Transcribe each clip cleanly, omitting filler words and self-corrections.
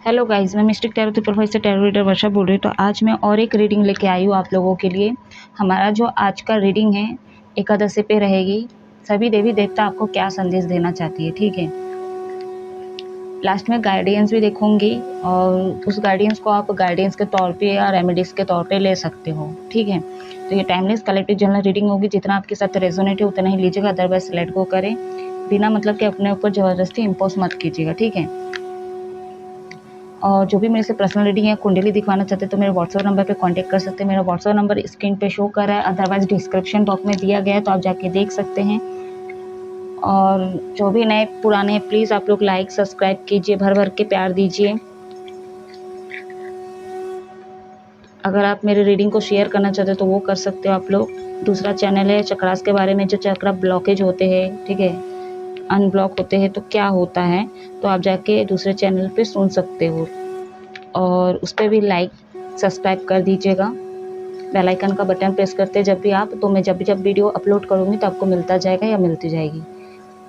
Hello guys, मैं mistake tarot triple से tarot reader वर्षा बोल रही हूँ। तो आज मैं और एक रीडिंग लेके आई हूँ आप लोगों के लिए। हमारा जो आज का रीडिंग है एकादशी पे रहेगी। सभी देवी देवता आपको क्या संदेश देना चाहती है, ठीक है। लास्ट में गाइडेंस भी देखूंगी और उस गाइडेंस को आप गाइडेंस के तौर पे या रेमेडीज के तौर पे ले सकते हो, ठीक है। तो ये टाइमलेस कलेक्टिव जनरल रीडिंग होगी। जितना आपके साथ रेजोनेट है उतना ही लीजिएगा, अदरवाइज लेट गो करें। बिना मतलब के अपने ऊपर ज़बरदस्ती इम्पोज मत कीजिएगा, ठीक है। और जो भी मेरे से पर्सनल रीडिंग या कुंडली दिखवाना चाहते हैं तो मेरे व्हाट्सएप नंबर पे कांटेक्ट कर सकते हैं। मेरा व्हाट्सएप नंबर स्क्रीन पे शो कर रहा है, अदरवाइज डिस्क्रिप्शन बॉक्स में दिया गया है, तो आप जाके देख सकते हैं। और जो भी नए पुराने प्लीज़ आप लोग लाइक सब्सक्राइब कीजिए, भर भर के प्यार दीजिए। अगर आप मेरे रीडिंग को शेयर करना चाहते हो तो वो कर सकते हो आप लोग। दूसरा चैनल है चक्रास के बारे में, जो चक्रा ब्लॉकेज होते हैं, ठीक है, अनब्लॉक होते हैं तो क्या होता है, तो आप जाके दूसरे चैनल पे सुन सकते हो। और उस पर भी लाइक सब्सक्राइब कर दीजिएगा। बेल आइकन का बटन प्रेस करते जब भी आप, तो मैं जब वीडियो अपलोड करूँगी तो आपको मिलता जाएगा या मिलती जाएगी,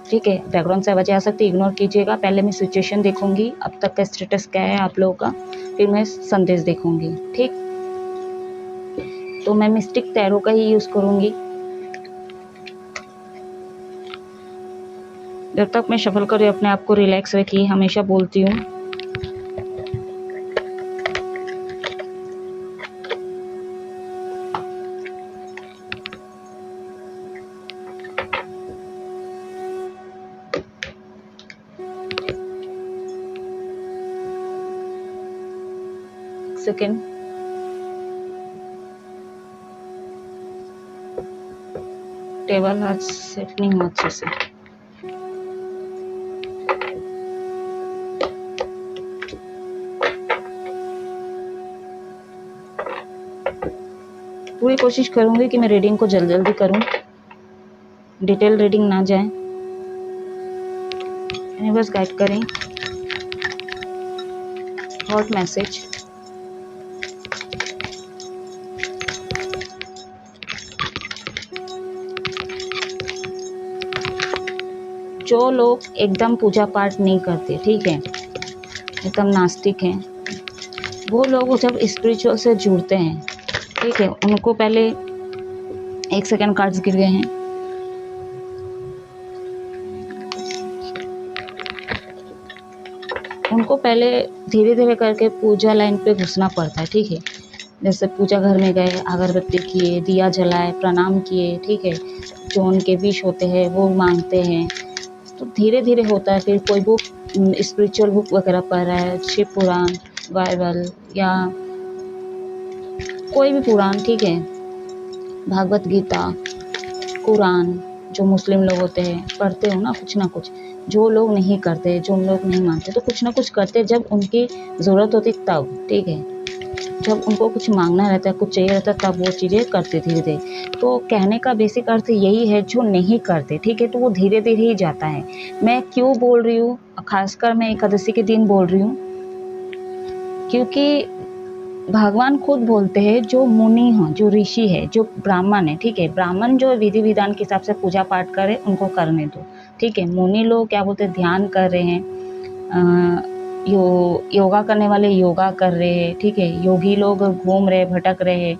ठीक है। बैकग्राउंड से आवाज़ें आ सकती है, इग्नोर कीजिएगा। पहले मैं सिचुएशन देखूंगी अब तक का स्टेटस क्या है आप लोगों का, फिर मैं संदेश देखूंगी, ठीक। तो मैं मिस्टिक टैरो का ही यूज़ करूंगी। जब तक मैं शफल कर रही हूँ अपने आप को रिलैक्स रखिए, हमेशा बोलती हूँ। सेकेंड, टेबल आज सेट नहीं हुआ अच्छे से। पूरी कोशिश करूंगी कि मैं रीडिंग को जल्दी करूं, डिटेल रीडिंग ना जाए। यूनिवर्स गाइड करें। Hot message. जो लोग एकदम पूजा पाठ नहीं करते, ठीक है, एकदम नास्तिक हैं, वो लोग जब स्पिरिचुअल से जुड़ते हैं, ठीक है, उनको पहले 1 सेकंड कार्ड्स गिर गए हैं। उनको पहले धीरे धीरे करके पूजा लाइन पे घुसना पड़ता है, ठीक है। जैसे पूजा घर में गए, अगरबत्ती किए, दिया जलाए, प्रणाम किए, ठीक है, जो उनके विश होते हैं वो मांगते हैं, तो धीरे धीरे होता है। फिर कोई बुक, स्पिरिचुअल बुक वगैरह पढ़ रहा है, शिव पुराण, बाइबल या कोई भी पुराण, ठीक है, भागवत गीता, कुरान, जो मुस्लिम लोग होते हैं पढ़ते हो ना कुछ ना कुछ। जो लोग नहीं करते, जो लोग नहीं मानते, तो कुछ ना कुछ करते जब उनकी ज़रूरत होती तब, ठीक है। जब उनको कुछ मांगना रहता है, कुछ चाहिए रहता है, तब वो चीज़ें करते धीरे धीरे। तो कहने का बेसिक अर्थ यही है, जो नहीं करते, ठीक है, तो वो धीरे धीरे ही जाता है। मैं क्यों बोल रही हूँ, खासकर मैं एकादशी के दिन बोल रही हूँ, क्योंकि भगवान खुद बोलते हैं जो मुनि हो, जो ऋषि है, जो ब्राह्मण है, ठीक है, ब्राह्मण जो विधि विधान के हिसाब से पूजा पाठ करे उनको करने दो, ठीक है। मुनि लोग क्या बोलते हैं, ध्यान कर रहे हैं, योगा करने वाले योगा कर रहे हैं, ठीक है, योगी लोग घूम रहे, भटक रहे हैं,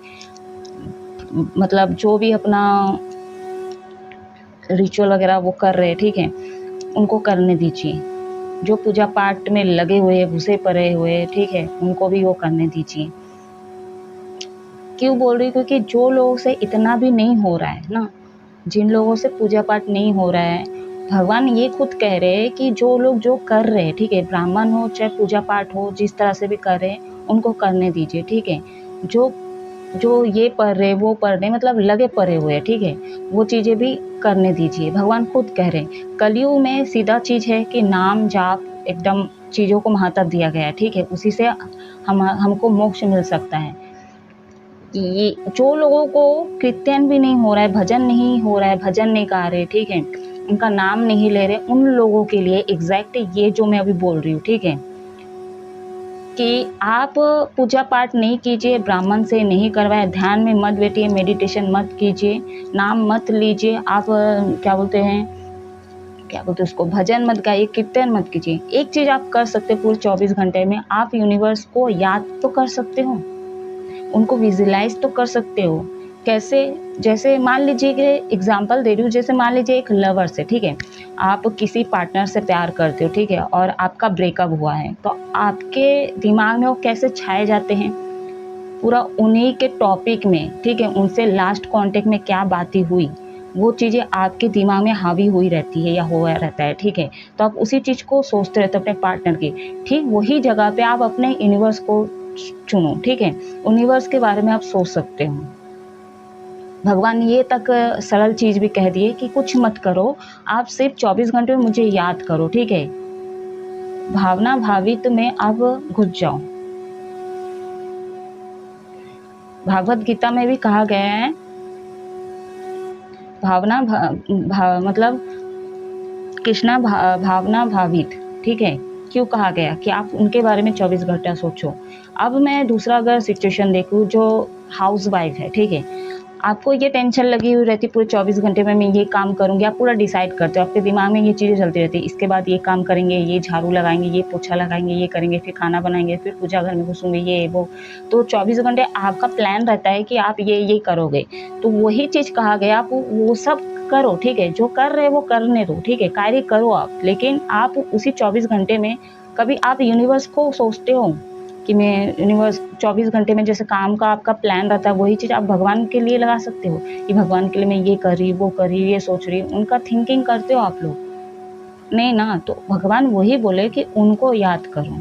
मतलब जो भी अपना रिचुअल वगैरह वो कर रहे हैं, ठीक है, उनको करने दीजिए। जो पूजा पाठ में लगे हुए, घुसे पड़े हुए, ठीक है, उनको भी वो करने दीजिए। क्यों बोल रही हूँ, क्योंकि जो लोगों से इतना भी नहीं हो रहा है ना, जिन लोगों से पूजा पाठ नहीं हो रहा है, भगवान ये खुद कह रहे हैं कि जो लोग जो कर रहे हैं, ठीक है, ब्राह्मण हो चाहे पूजा पाठ हो, जिस तरह से भी कर रहे हैं उनको करने दीजिए, ठीक है। जो जो ये पढ़ रहे, वो पढ़ रहे, मतलब लगे पड़े हुए, ठीक है, वो चीज़ें भी करने दीजिए। भगवान खुद कह रहे हैं, कलयुग में सीधा चीज़ है कि नाम जाप एकदम चीज़ों को महत्व दिया गया है, ठीक है, उसी से हमको मोक्ष मिल सकता है। ये जो लोगों को कीर्तन भी नहीं हो रहा है, भजन नहीं हो रहा है, भजन नहीं गा रहे, ठीक है, उनका नाम नहीं ले रहे, उन लोगों के लिए एग्जैक्ट ये जो मैं अभी बोल रही हूँ, ठीक है, कि आप पूजा पाठ नहीं कीजिए, ब्राह्मण से नहीं करवाए, ध्यान में मत बैठिए, मेडिटेशन मत कीजिए, नाम मत लीजिए, आप क्या बोलते हैं, क्या बोलते हैं उसको, भजन मत गाइए, कीर्तन मत कीजिए। एक चीज़ आप कर सकते हो पूरे 24 घंटे में, आप यूनिवर्स को याद तो कर सकते हो, उनको विजुलाइज तो कर सकते हो। कैसे? जैसे मान लीजिए कि एग्जांपल दे रही हूँ, जैसे मान लीजिए एक लवर से, ठीक है, आप किसी पार्टनर से प्यार करते हो, ठीक है, और आपका ब्रेकअप हुआ है, तो आपके दिमाग में वो कैसे छाए जाते हैं, पूरा उन्हीं के टॉपिक में, ठीक है, उनसे लास्ट कांटेक्ट में क्या बातें हुई, वो चीज़ें आपके दिमाग में हावी हुई रहती है या हुआ रहता है, ठीक है। तो आप उसी चीज़ को सोचते रहते हो अपने पार्टनर की। ठीक वही जगह पे आप अपने यूनिवर्स को चुनो, ठीक है, यूनिवर्स के बारे में आप सोच सकते हो। भगवान ये तक सरल चीज़ भी कह दिए कि कुछ मत करो, आप सिर्फ 24 घंटे में मुझे याद करो, ठीक है। भावना भावित में आप घुस जाओ। भागवत गीता में भी कहा गया है, भावना मतलब कृष्णा भावना भावित, ठीक है। क्यों कहा गया कि आप उनके बारे में 24 घंटा सोचो। अब मैं दूसरा अगर सिचुएशन देखूँ, जो हाउस वाइफ है, ठीक है, आपको ये टेंशन लगी हुई रहती पूरे 24 घंटे में मैं ये काम करूँगी, आप पूरा डिसाइड करते हो, आपके दिमाग में ये चीज़ें चलती रहती है, इसके बाद ये काम करेंगे, ये झाड़ू लगाएंगे, ये पोछा लगाएंगे, ये करेंगे, फिर खाना बनाएंगे, फिर पूजा घर में घुसूंगे, ये वो। तो 24 घंटे आपका प्लान रहता है कि आप ये करोगे। तो वही चीज़ कहा गया, आप वो सब करो, ठीक है, जो कर रहे वो करने दो, ठीक है, कार्य करो आप, लेकिन आप उसी 24 घंटे में कभी आप यूनिवर्स को सोचते हो कि मैं यूनिवर्स 24 घंटे में जैसे काम का आपका प्लान रहता है, वही चीज़ आप भगवान के लिए लगा सकते हो कि भगवान के लिए मैं ये कर रही, वो कर रही, ये सोच रही, उनका थिंकिंग करते हो आप लोग? नहीं ना। तो भगवान वही बोले कि उनको याद करो।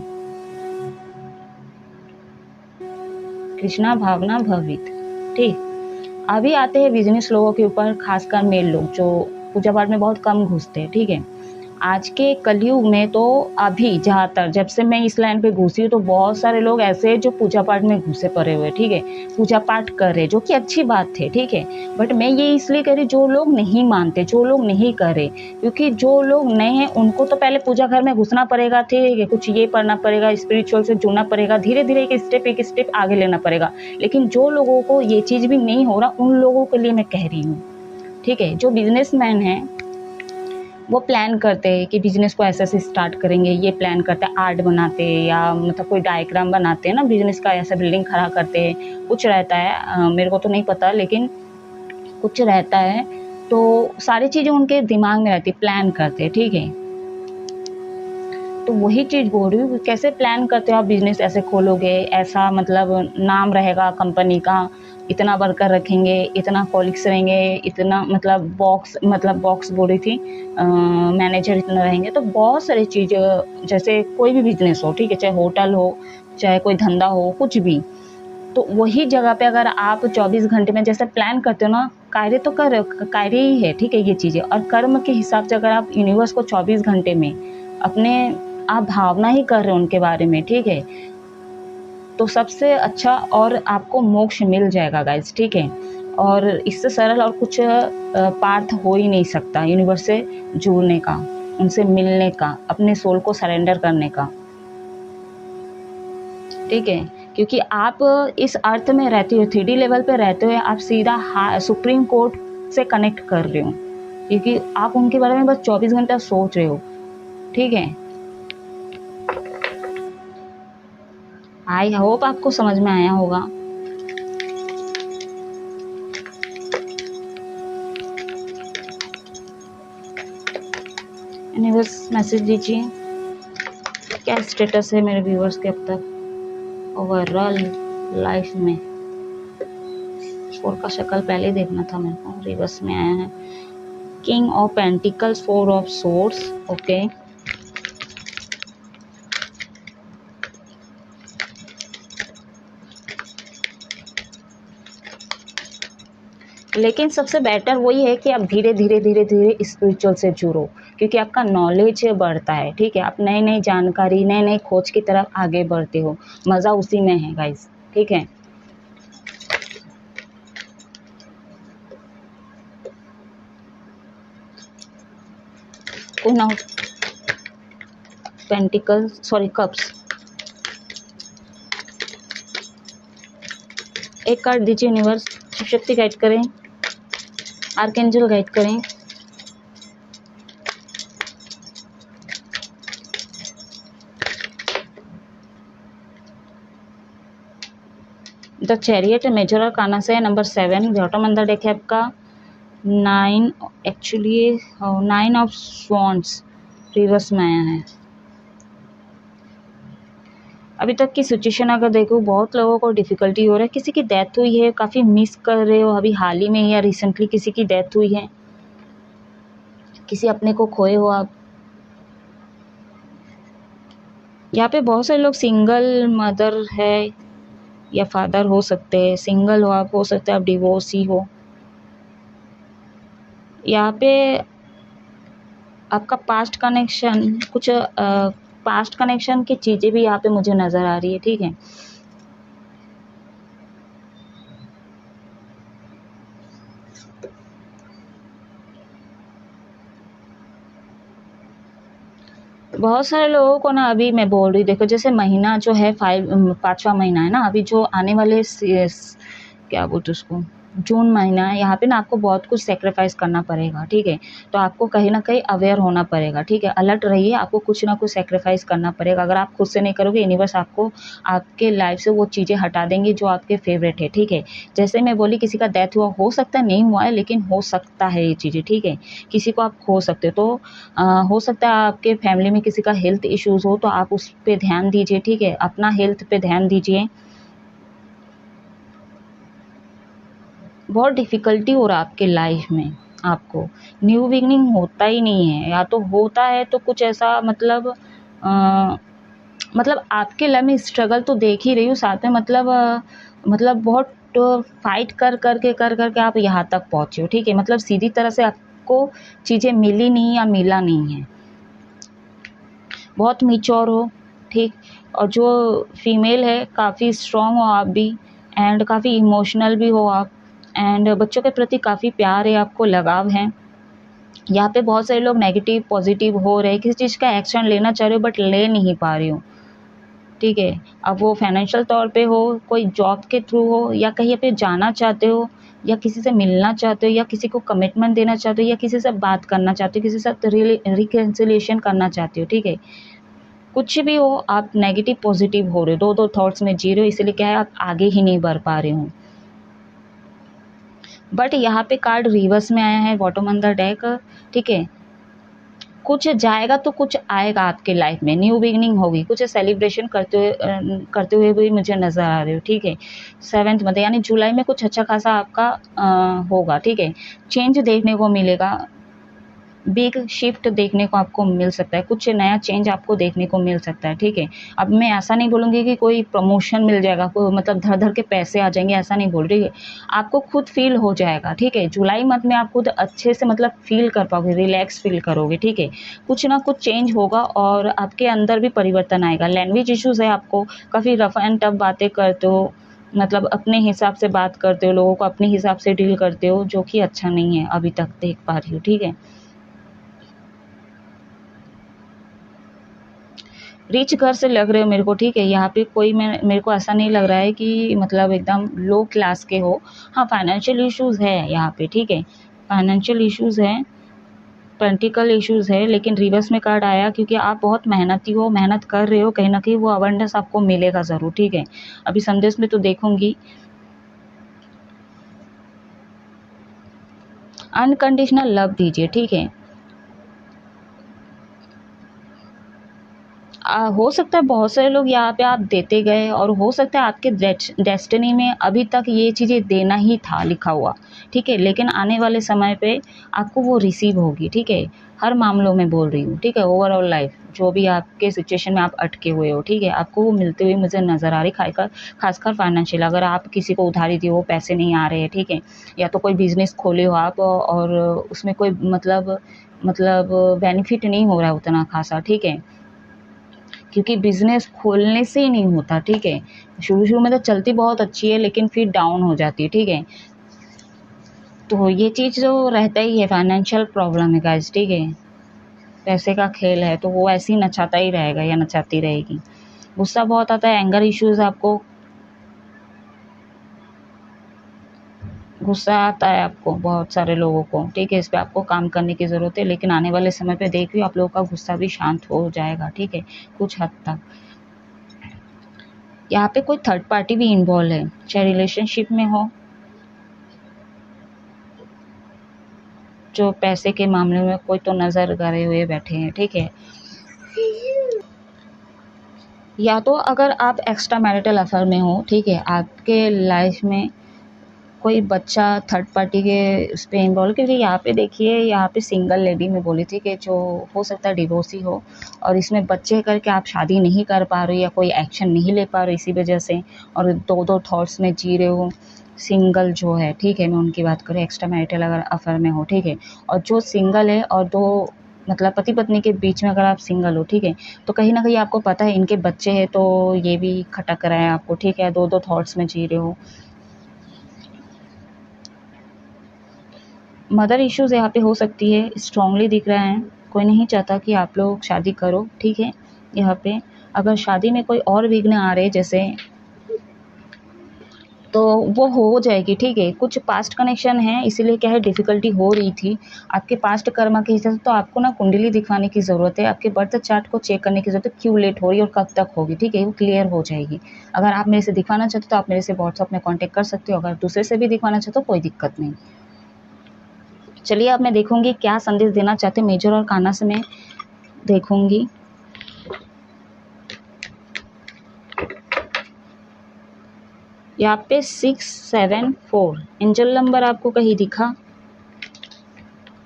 कृष्णा भावना भवित, ठीक। अभी आते हैं बिजनेस लोगों के ऊपर, खासकर मेल लोग जो पूजा पाठ में बहुत कम घुसते हैं, ठीक है। आज के कलयुग में तो अभी ज़्यादातर जब से मैं इस लाइन पे घुसी हूँ, तो बहुत सारे लोग ऐसे हैं जो पूजा पाठ में घुसे पड़े हुए, ठीक है, पूजा पाठ कर रहे, जो कि अच्छी बात है, ठीक है। बट मैं ये इसलिए कह रही, जो लोग नहीं मानते, जो लोग नहीं कर रहे, क्योंकि जो लोग नहीं हैं उनको तो पहले पूजा घर में घुसना पड़ेगा, ठीक है, कुछ ये पढ़ना पड़ेगा, स्पिरिचुअल से जुड़ना पड़ेगा, धीरे धीरे एक स्टेप आगे लेना पड़ेगा। लेकिन जो लोगों को ये चीज़ भी नहीं हो रहा, उन लोगों के लिए मैं कह रही हूँ, ठीक है। जो बिजनेसमैन हैं वो प्लान करते हैं कि बिजनेस को ऐसे स्टार्ट करेंगे, ये प्लान करते हैं, आर्ट बनाते हैं या मतलब कोई डायग्राम बनाते हैं ना बिजनेस का, ऐसा बिल्डिंग खड़ा करते हैं, कुछ रहता है, मेरे को तो नहीं पता, लेकिन कुछ रहता है। तो सारी चीज़ें उनके दिमाग में रहती, प्लान करते हैं, ठीक है। तो वही चीज़ बोल रही हूँ, कैसे प्लान करते हो आप बिजनेस ऐसे खोलोगे, ऐसा मतलब नाम रहेगा कंपनी का, इतना वर्कर रखेंगे, इतना कॉलिग्स रहेंगे, इतना मतलब बॉक्स बोल रही थी, मैनेजर इतना रहेंगे। तो बहुत सारी चीज़ें, जैसे कोई भी बिजनेस हो, ठीक है, चाहे होटल हो, चाहे कोई धंधा हो, कुछ भी। तो वही जगह पे अगर आप 24 घंटे में जैसे प्लान करते हो ना, कार्य तो कार्य ही है, ठीक है, ये चीज़ें। और कर्म के हिसाब से अगर आप यूनिवर्स को 24 घंटे में अपने आप भावना ही कर रहे हो उनके बारे में, ठीक है, तो सबसे अच्छा और आपको मोक्ष मिल जाएगा गाइस, ठीक है। और इससे सरल और कुछ पार्थ हो ही नहीं सकता यूनिवर्स से जुड़ने का, उनसे मिलने का, अपने सोल को सरेंडर करने का, ठीक है। क्योंकि आप इस अर्थ में रहते हो, 3D लेवल पे रहते हुए आप सीधा सुप्रीम कोर्ट से कनेक्ट कर रहे हो, क्योंकि आप उनके बारे में बस 24 घंटा सोच रहे हो, ठीक है। आई होप आपको समझ में आया होगा। यूनिवर्स मैसेज दीजिए, क्या स्टेटस है मेरे व्यूअर्स के अब तक ओवरऑल लाइफ में। फोर का शक्ल पहले देखना था मेरे को, रिवर्स में आया है। King of pentacles, 4 of swords, okay. लेकिन सबसे बेटर वही है कि आप धीरे धीरे स्पिरिचुअल से जुड़ो, क्योंकि आपका नॉलेज बढ़ता है, ठीक है। आप नई नई जानकारी, नए नए खोज की तरफ आगे बढ़ते हो, मज़ा उसी में है गाइस, ठीक है। Queen of pentacles, sorry cups, एक कार्ड दीजिए यूनिवर्स, शिव शक्ति गाइड करें, आर्कएंजल गाइड करें। द चैरियट मेजर आर्काना से नंबर 7 बॉटम अंदर देखे आपका 9, एक्चुअली 9 ऑफ स्वॉन्स रिवर्स में आया है। अभी तक की सिचुएशन अगर देखो बहुत लोगों को डिफ़िकल्टी हो रहा है, किसी की डेथ हुई है, काफ़ी मिस कर रहे हो, अभी हाल ही में या रिसेंटली किसी की डेथ हुई है, किसी अपने को खोए हो आप। यहाँ पे बहुत सारे लोग सिंगल मदर है या फादर हो सकते हैं, सिंगल हो आप, हो सकता है आप डिवोर्सी हो। यहाँ पे आपका पास्ट कनेक्शन, कुछ पास्ट कनेक्शन की चीज़ें भी यहाँ पे मुझे नज़र आ रही है, ठीक है। बहुत सारे लोगों को ना, अभी मैं बोल रही देखो, जैसे महीना जो है 5वां महीना है ना, अभी जो आने वाले क्या बोलते उसको, जून महीना है, यहाँ पे ना आपको बहुत कुछ सेक्रीफाइस करना पड़ेगा, ठीक है। तो आपको कहीं ना कहीं अवेयर होना पड़ेगा, ठीक है, अलर्ट रहिए, आपको कुछ ना कुछ सेक्रीफाइस करना पड़ेगा। अगर आप खुद से नहीं करोगे, यूनिवर्स आपको आपके लाइफ से वो चीज़ें हटा देंगे जो आपके फेवरेट है, ठीक है। जैसे मैं बोली किसी का डेथ हुआ, हो सकता है नहीं हुआ है, लेकिन हो सकता है ये चीज़ें, ठीक है। किसी को आप खो सकते हो, तो हो सकता है आपके फैमिली में किसी का हेल्थ इश्यूज़ हो, तो आप उस पर ध्यान दीजिए, ठीक है, अपना हेल्थ पे ध्यान दीजिए। बहुत डिफ़िकल्टी हो रहा है आपके लाइफ में, आपको न्यू बिगनिंग होता ही नहीं है, या तो होता है तो कुछ ऐसा मतलब आपके लाइफ में स्ट्रगल तो देख ही रही हूँ, साथ में मतलब बहुत फाइट कर करके आप यहाँ तक पहुँचे हो, ठीक है। मतलब सीधी तरह से आपको चीज़ें मिली नहीं या मिला नहीं है। बहुत मैच्योर हो, ठीक। और जो फीमेल है, काफ़ी स्ट्रॉन्ग हो आप भी, एंड काफ़ी इमोशनल भी हो आप, एंड बच्चों के प्रति काफ़ी प्यार है, आपको लगाव है। यहाँ पे बहुत सारे लोग नेगेटिव पॉजिटिव हो रहे हैं, किसी चीज़ का एक्शन लेना चाह रहे हो बट ले नहीं पा रही हो, ठीक है। अब वो फाइनेंशियल तौर पे हो, कोई जॉब के थ्रू हो, या कहीं पे जाना चाहते हो, या किसी से मिलना चाहते हो, या किसी को कमिटमेंट देना चाहते हो, या किसी से बात करना चाहते हो, किसी के साथ रिकन्सिलिएशन करना चाहते हो, ठीक है। कुछ भी हो, आप नेगेटिव पॉजिटिव हो रहे हो, दो थॉट्स में जी रहे हो, इसलिए क्या है, आप आगे ही नहीं बढ़ पा रहे हो। बट यहाँ पे कार्ड रिवर्स में आया है, बॉटम ऑन द डेक, ठीक है। कुछ जाएगा तो कुछ आएगा आपके लाइफ में, न्यू बिगनिंग होगी, कुछ सेलिब्रेशन करते हुए भी मुझे नज़र आ रहे हो, ठीक है। 7th मंथ यानी जुलाई में कुछ अच्छा खासा आपका होगा, ठीक है। चेंज देखने को मिलेगा, बिग शिफ्ट देखने को आपको मिल सकता है, कुछ नया चेंज आपको देखने को मिल सकता है, ठीक है। अब मैं ऐसा नहीं बोलूँगी कि कोई प्रमोशन मिल जाएगा, कोई मतलब धड़-धड़ के पैसे आ जाएँगे, ऐसा नहीं बोल रही है। आपको खुद फ़ील हो जाएगा, ठीक है। जुलाई मंथ में आप खुद अच्छे से मतलब फ़ील कर पाओगे, रिलैक्स फ़ील करोगे, ठीक है। कुछ ना कुछ चेंज होगा और आपके अंदर भी परिवर्तन आएगा। लैंग्वेज इश्यूज़ है आपको, काफ़ी रफ़ एंड टफ़ बातें करते हो, मतलब अपने हिसाब से बात करते हो, लोगों को अपने हिसाब से डील करते हो, जो कि अच्छा नहीं है, अभी तक देख पा रही हूँ, ठीक है। रिच घर से लग रहे हो मेरे को, ठीक है। यहाँ पे कोई मेरे को ऐसा नहीं लग रहा है कि मतलब एकदम लो क्लास के हो। हाँ, फाइनेंशियल इश्यूज़ है यहाँ पे, ठीक है। फाइनेंशियल इश्यूज़ है, पॉलिटिकल इश्यूज़ है, लेकिन रिवर्स में कार्ड आया क्योंकि आप बहुत मेहनती हो, मेहनत कर रहे हो, कहीं न कहीं वो अबंडेंस आपको मिलेगा ज़रूर, ठीक है। अभी संदेश में तो देखूँगी, अनकंडीशनल लव दीजिए, ठीक है। हो सकता है बहुत सारे लोग यहाँ पे आप देते गए, और हो सकता है आपके डेस्टिनी में अभी तक ये चीज़ें देना ही था लिखा हुआ, ठीक है। लेकिन आने वाले समय पे आपको वो रिसीव होगी, ठीक है। हर मामलों में बोल रही हूँ, ठीक है। ओवरऑल लाइफ जो भी आपके सिचुएशन में आप अटके हुए हो, ठीक है, आपको वो मिलते हुए मुझे नज़र आ रही, खासकर फाइनेंशियल। अगर आप किसी को उधारी दिए हो, पैसे नहीं आ रहे हैं, ठीक है, या तो कोई बिजनेस खोले हो आप और उसमें कोई मतलब बेनिफिट नहीं हो रहा है उतना खासा, ठीक है, क्योंकि बिज़नेस खोलने से ही नहीं होता, ठीक है। शुरू-शुरू में तो चलती बहुत अच्छी है, लेकिन फिर डाउन हो जाती है, ठीक है। तो ये चीज़ जो रहता ही है, फाइनेंशियल प्रॉब्लम है गाइस, ठीक है। पैसे का खेल है, तो वो ऐसे ही नचाता ही रहेगा या नचाती रहेगी। गुस्सा बहुत आता है, एंगर इश्यूज़ आपको, गुस्सा आता है आपको, बहुत सारे लोगों को, ठीक है। इस पे आपको काम करने की ज़रूरत है, लेकिन आने वाले समय पे देख रही हूँ आप लोगों का गुस्सा भी शांत हो जाएगा, ठीक है, कुछ हद तक। यहाँ पे कोई थर्ड पार्टी भी इन्वॉल्व है, चाहे रिलेशनशिप में हो, जो पैसे के मामले में कोई तो नज़र करे हुए बैठे हैं, ठीक है। या तो अगर आप एक्स्ट्रा मैरिटल अफेयर में हो, ठीक है, आपके लाइफ में कोई बच्चा थर्ड पार्टी के उस पर इन्वॉल्व, क्योंकि यहाँ पे देखिए, यहाँ पे सिंगल लेडी में बोली थी कि जो हो सकता है डिवोर्सी हो और इसमें बच्चे करके आप शादी नहीं कर पा रहे हो या कोई एक्शन नहीं ले पा रहे इसी वजह से, और दो दो थॉट्स में जी रहे हो, सिंगल जो है, ठीक है, मैं उनकी बात करूँ, एक्स्ट्रा मैरिटल अगर अफेयर में हो, ठीक है, और जो सिंगल है और दो मतलब पति पत्नी के बीच में अगर आप सिंगल हो, ठीक है, तो कहीं ना कहीं आपको पता है इनके बच्चे हैं, तो ये भी खटक रहा है आपको, ठीक है, दो दो थॉट्स में जी रहे हो। मदर इश्यूज़ यहाँ पे हो सकती है, स्ट्रांगली दिख रहा है, कोई नहीं चाहता कि आप लोग शादी करो, ठीक है। यहाँ पे अगर शादी में कोई और विघ्न आ रहे जैसे, तो वो हो जाएगी, ठीक है। कुछ पास्ट कनेक्शन है, इसीलिए क्या है डिफ़िकल्टी हो रही थी आपके पास्ट कर्मा के हिसाब से, तो आपको ना कुंडली दिखवाने की ज़रूरत है, आपके बर्थ चार्ट को चेक करने की ज़रूरत है, क्यों लेट हो रही है और कब तक होगी, ठीक है, वो क्लियर हो जाएगी। अगर आप मेरे से दिखवाना चाहते हो तो आप मेरे से व्हाट्सअप में कॉन्टैक्ट कर सकते हो, अगर दूसरे से भी दिखवाना चाहते हो कोई दिक्कत नहीं। चलिए अब मैं देखूंगी क्या संदेश देना चाहते मेजर और काना से मैं देखूंगी। यहाँ पे 674 एंजल नंबर आपको कहीं दिखा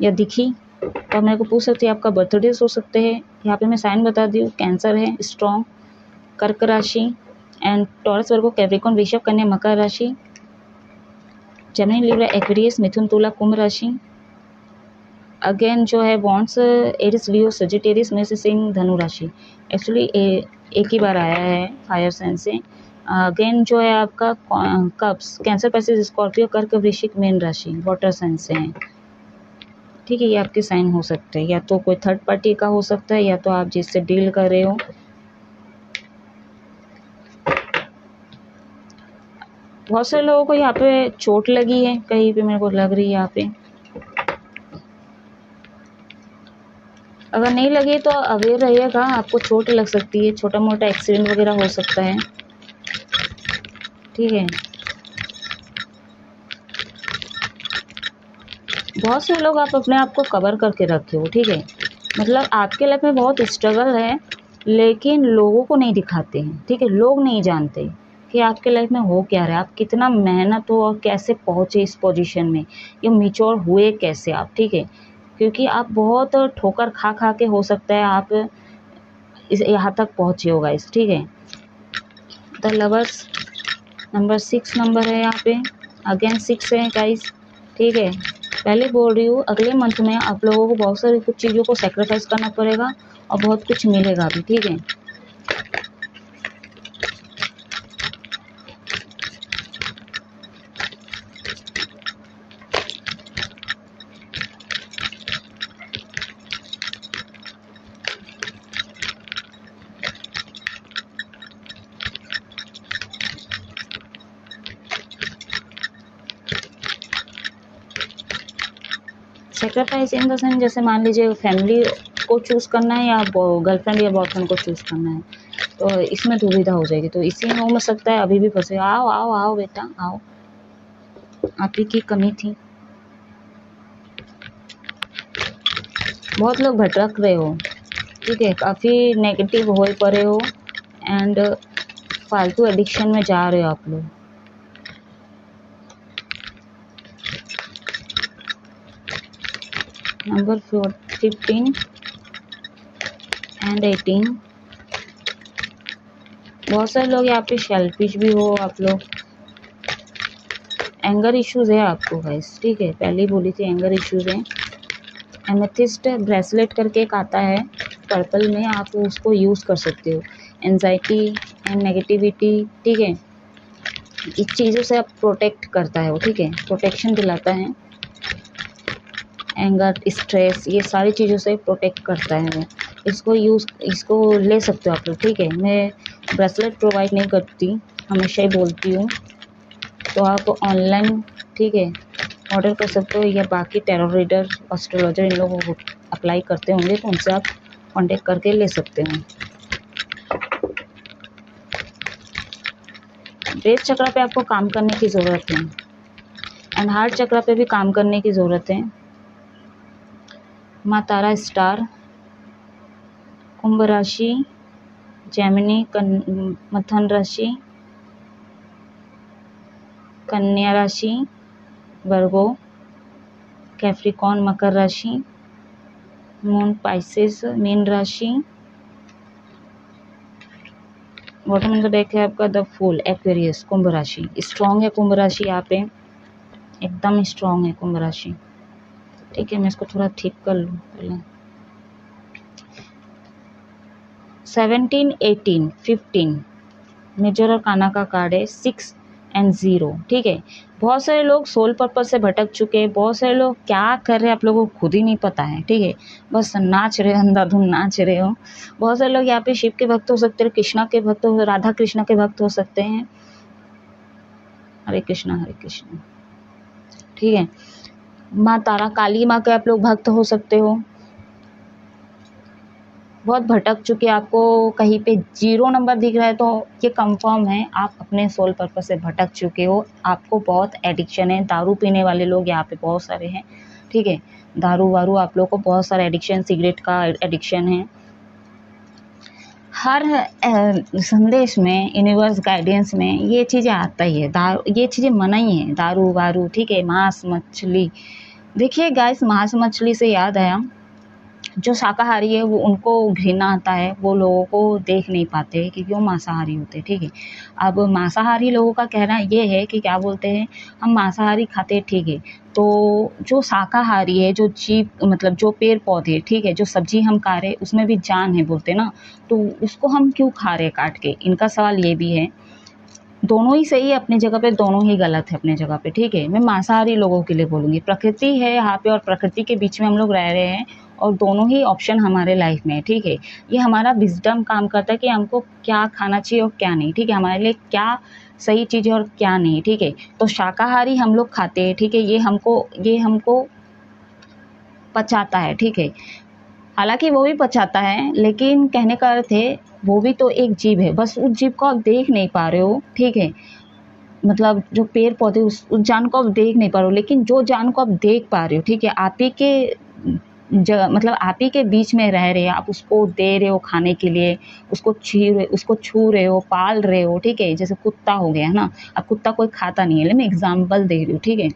या दिखी तो मेरे को पूछ सकते हैं, आपका बर्थडे हो सकते हैं। यहाँ पे मैं साइन बता दूँ, कैंसर है स्ट्रॉन्ग, कर्क राशि एंड टॉरस, वर्गो, कैप्रिकॉर्न, वृषभ, कन्या, मकर राशि, जेमिनी, लिब्रा, एक्वेरियस, मिथुन, तुला, कुंभ राशि। अगेन जो है बॉन्ड्स एरिस, लियो, सजिटेरियस में से सिंह, धनु राशि। एक्चुअली एक ही बार आया है फायर साइन से। अगेन जो है आपका कप्स, कैंसर, पैसिस, स्कॉर्पियो, कर्क, वृश्चिक, मीन राशि, वाटर साइन से हैं, ठीक है। ये आपके साइन हो सकते हैं, या तो कोई थर्ड पार्टी का हो सकता है या तो आप जिससे डील कर रहे हो। बहुत सारे लोगों को यहाँ पे चोट लगी है, कहीं पे मेरे को लग रही है यहाँ पे। अगर नहीं लगे तो अवेयर रहिएगा, आपको चोट लग सकती है, छोटा मोटा एक्सीडेंट वगैरह हो सकता है, ठीक है। बहुत से लोग आप अपने आप को कवर करके रखे हो, ठीक है, मतलब आपके लाइफ में बहुत स्ट्रगल है लेकिन लोगों को नहीं दिखाते हैं, ठीक है। लोग नहीं जानते कि आपके लाइफ में हो क्या रहा है, आप कितना मेहनत हो और कैसे पहुँचे इस पोजीशन में, ये मैच्योर हुए कैसे आप, ठीक है, क्योंकि आप बहुत ठोकर खा खा के हो सकता है आप इस यहाँ तक पहुँचे हो गाइस, ठीक है। द लवर्स नंबर 6 नंबर है यहाँ पे, अगेन 6 है गाइस, ठीक है। पहले बोल रही हूँ अगले मंथ में आप लोगों को बहुत सारी कुछ चीज़ों को सेक्रीफाइस करना पड़ेगा और बहुत कुछ मिलेगा भी, ठीक है। सेक्रीफाइस इन द सेंस, जैसे मान लीजिए फैमिली को चूज़ करना है या गर्लफ्रेंड या बॉयफ्रेंड को चूज़ करना है, तो इसमें दुविधा हो जाएगी, तो इसी में हो सकता है अभी भी फंसे। आओ आओ आओ बेटा आओ, आप ही की कमी थी। बहुत लोग भटक रहे हो, ठीक है, काफ़ी नेगेटिव हो पड़े हो एंड फालतू एडिक्शन में जा रहे हो आप लोग। नंबर 15 एंड 18, बहुत सारे लोग यहाँ पे सेल्फिश भी हो आप लोग। एंगर इश्यूज है आपको गाइस, ठीक है, पहले ही बोली थी एंगर इश्यूज है। एमेथिस्ट ब्रेसलेट करके एक आता है पर्पल में, आप उसको यूज़ कर सकते हो। एंजाइटी एंड नेगेटिविटी, ठीक है, इस चीज़ों से आप प्रोटेक्ट करता है वो, ठीक है, प्रोटेक्शन दिलाता है। एंगर, स्ट्रेस, ये सारी चीज़ों से प्रोटेक्ट करता है वो। इसको ले सकते हो आप लोग, ठीक है। मैं ब्रेसलेट प्रोवाइड नहीं करती, हमेशा ही बोलती हूँ, तो आप ऑनलाइन, ठीक है, ऑर्डर कर सकते हो, या बाकी टैरो रीडर, एस्ट्रोलॉजर इन लोगों को अप्लाई करते होंगे तो उनसे आप कांटेक्ट करके ले सकते हो। बेस चक्र पे आपको काम करने की ज़रूरत है एंड हार्ट चक्र पे भी काम करने की ज़रूरत है। माँ तारा स्टार, कुंभ राशि, जेमिनी मथन राशि, कन्या राशि, वर्गो, कैप्रिकॉर्न मकर राशि, मून पाइसेस मीन राशि। बॉटम में तो डेक है आपका द फूल एक्वेरियस कुंभ राशि। स्ट्रॉन्ग है कुंभ राशि, यहाँ पे एकदम स्ट्रॉन्ग है कुंभ राशि। ठीक है, मैं इसको थोड़ा ठीक कर लूँ पहले। 17, 18, 15 मेजर और काना का कार्ड है, 6 एंड 0। ठीक है, बहुत सारे लोग सोल पर्पस से भटक चुके हैं। बहुत सारे लोग क्या कर रहे हैं आप लोगों को खुद ही नहीं पता है। ठीक है, बस नाच रहे हो, अंधाधुन नाच रहे हो। बहुत सारे लोग यहाँ पे शिव के भक्त हो सकते हैं, कृष्णा के भक्त हो, राधा कृष्णा के भक्त हो सकते हैं। हरे कृष्णा हरे कृष्णा। ठीक है, माँ तारा काली माँ के आप लोग भक्त हो सकते हो। बहुत भटक चुके, आपको कहीं पे 0 नंबर दिख रहा है तो ये कंफर्म है आप अपने सोल पर्पस से भटक चुके हो। आपको बहुत एडिक्शन है। दारू पीने वाले लोग यहाँ पे बहुत सारे हैं। ठीक है, दारू वारू आप लोग को बहुत सारा एडिक्शन, सिगरेट का एडिक्शन है। हर संदेश में, यूनिवर्स गाइडेंस में ये चीज़ें आता ही है। ये चीज़ें मना ही है, दारू वारू। ठीक है, मांस मछली। देखिए गाइस, मांस मछली से याद आया, जो शाकाहारी है वो उनको घृणा आता है, वो लोगों को देख नहीं पाते क्योंकि वो मांसाहारी होते हैं। ठीक है, अब मांसाहारी लोगों का कहना ये है कि क्या बोलते हैं, हम मांसाहारी खाते हैं। ठीक है, तो जो शाकाहारी है, जो जीव मतलब जो पेड़ पौधे, ठीक है, जो सब्जी हम खा रहे हैं उसमें भी जान है बोलते ना, तो उसको हम क्यों खा रहे हैं काट के। इनका सवाल ये भी है। दोनों ही सही है अपनी जगह पे, दोनों ही गलत है अपने जगह पे। ठीक है, मैं मांसाहारी लोगों के लिए बोलूँगी। प्रकृति है यहाँ पे और प्रकृति के बीच में हम लोग रह रहे हैं और दोनों ही ऑप्शन हमारे लाइफ में है। ठीक है, ये हमारा विजडम काम करता है कि हमको क्या खाना चाहिए और क्या नहीं। ठीक है, हमारे लिए क्या सही चीज़ है और क्या नहीं। ठीक है, तो शाकाहारी हम लोग खाते हैं। ठीक है, ये हमको पचाता है। ठीक है, हालांकि वो भी पचाता है, लेकिन कहने का अर्थ है वो भी तो एक जीव है, बस उस जीव को आप देख नहीं पा रहे हो। ठीक है, मतलब जो पेड़ पौधे उस जान को आप देख नहीं पा रहे हो, लेकिन जो जान को आप देख पा रहे हो, ठीक है, आप ही के मतलब आप ही के बीच में रह रहे हैं, आप उसको दे रहे हो खाने के लिए, उसको छू रहे हो, पाल रहे हो। ठीक है, जैसे कुत्ता हो गया है ना, अब कुत्ता कोई खाता नहीं है, लेकिन मैं एग्जाम्पल दे रही हूँ। ठीक है,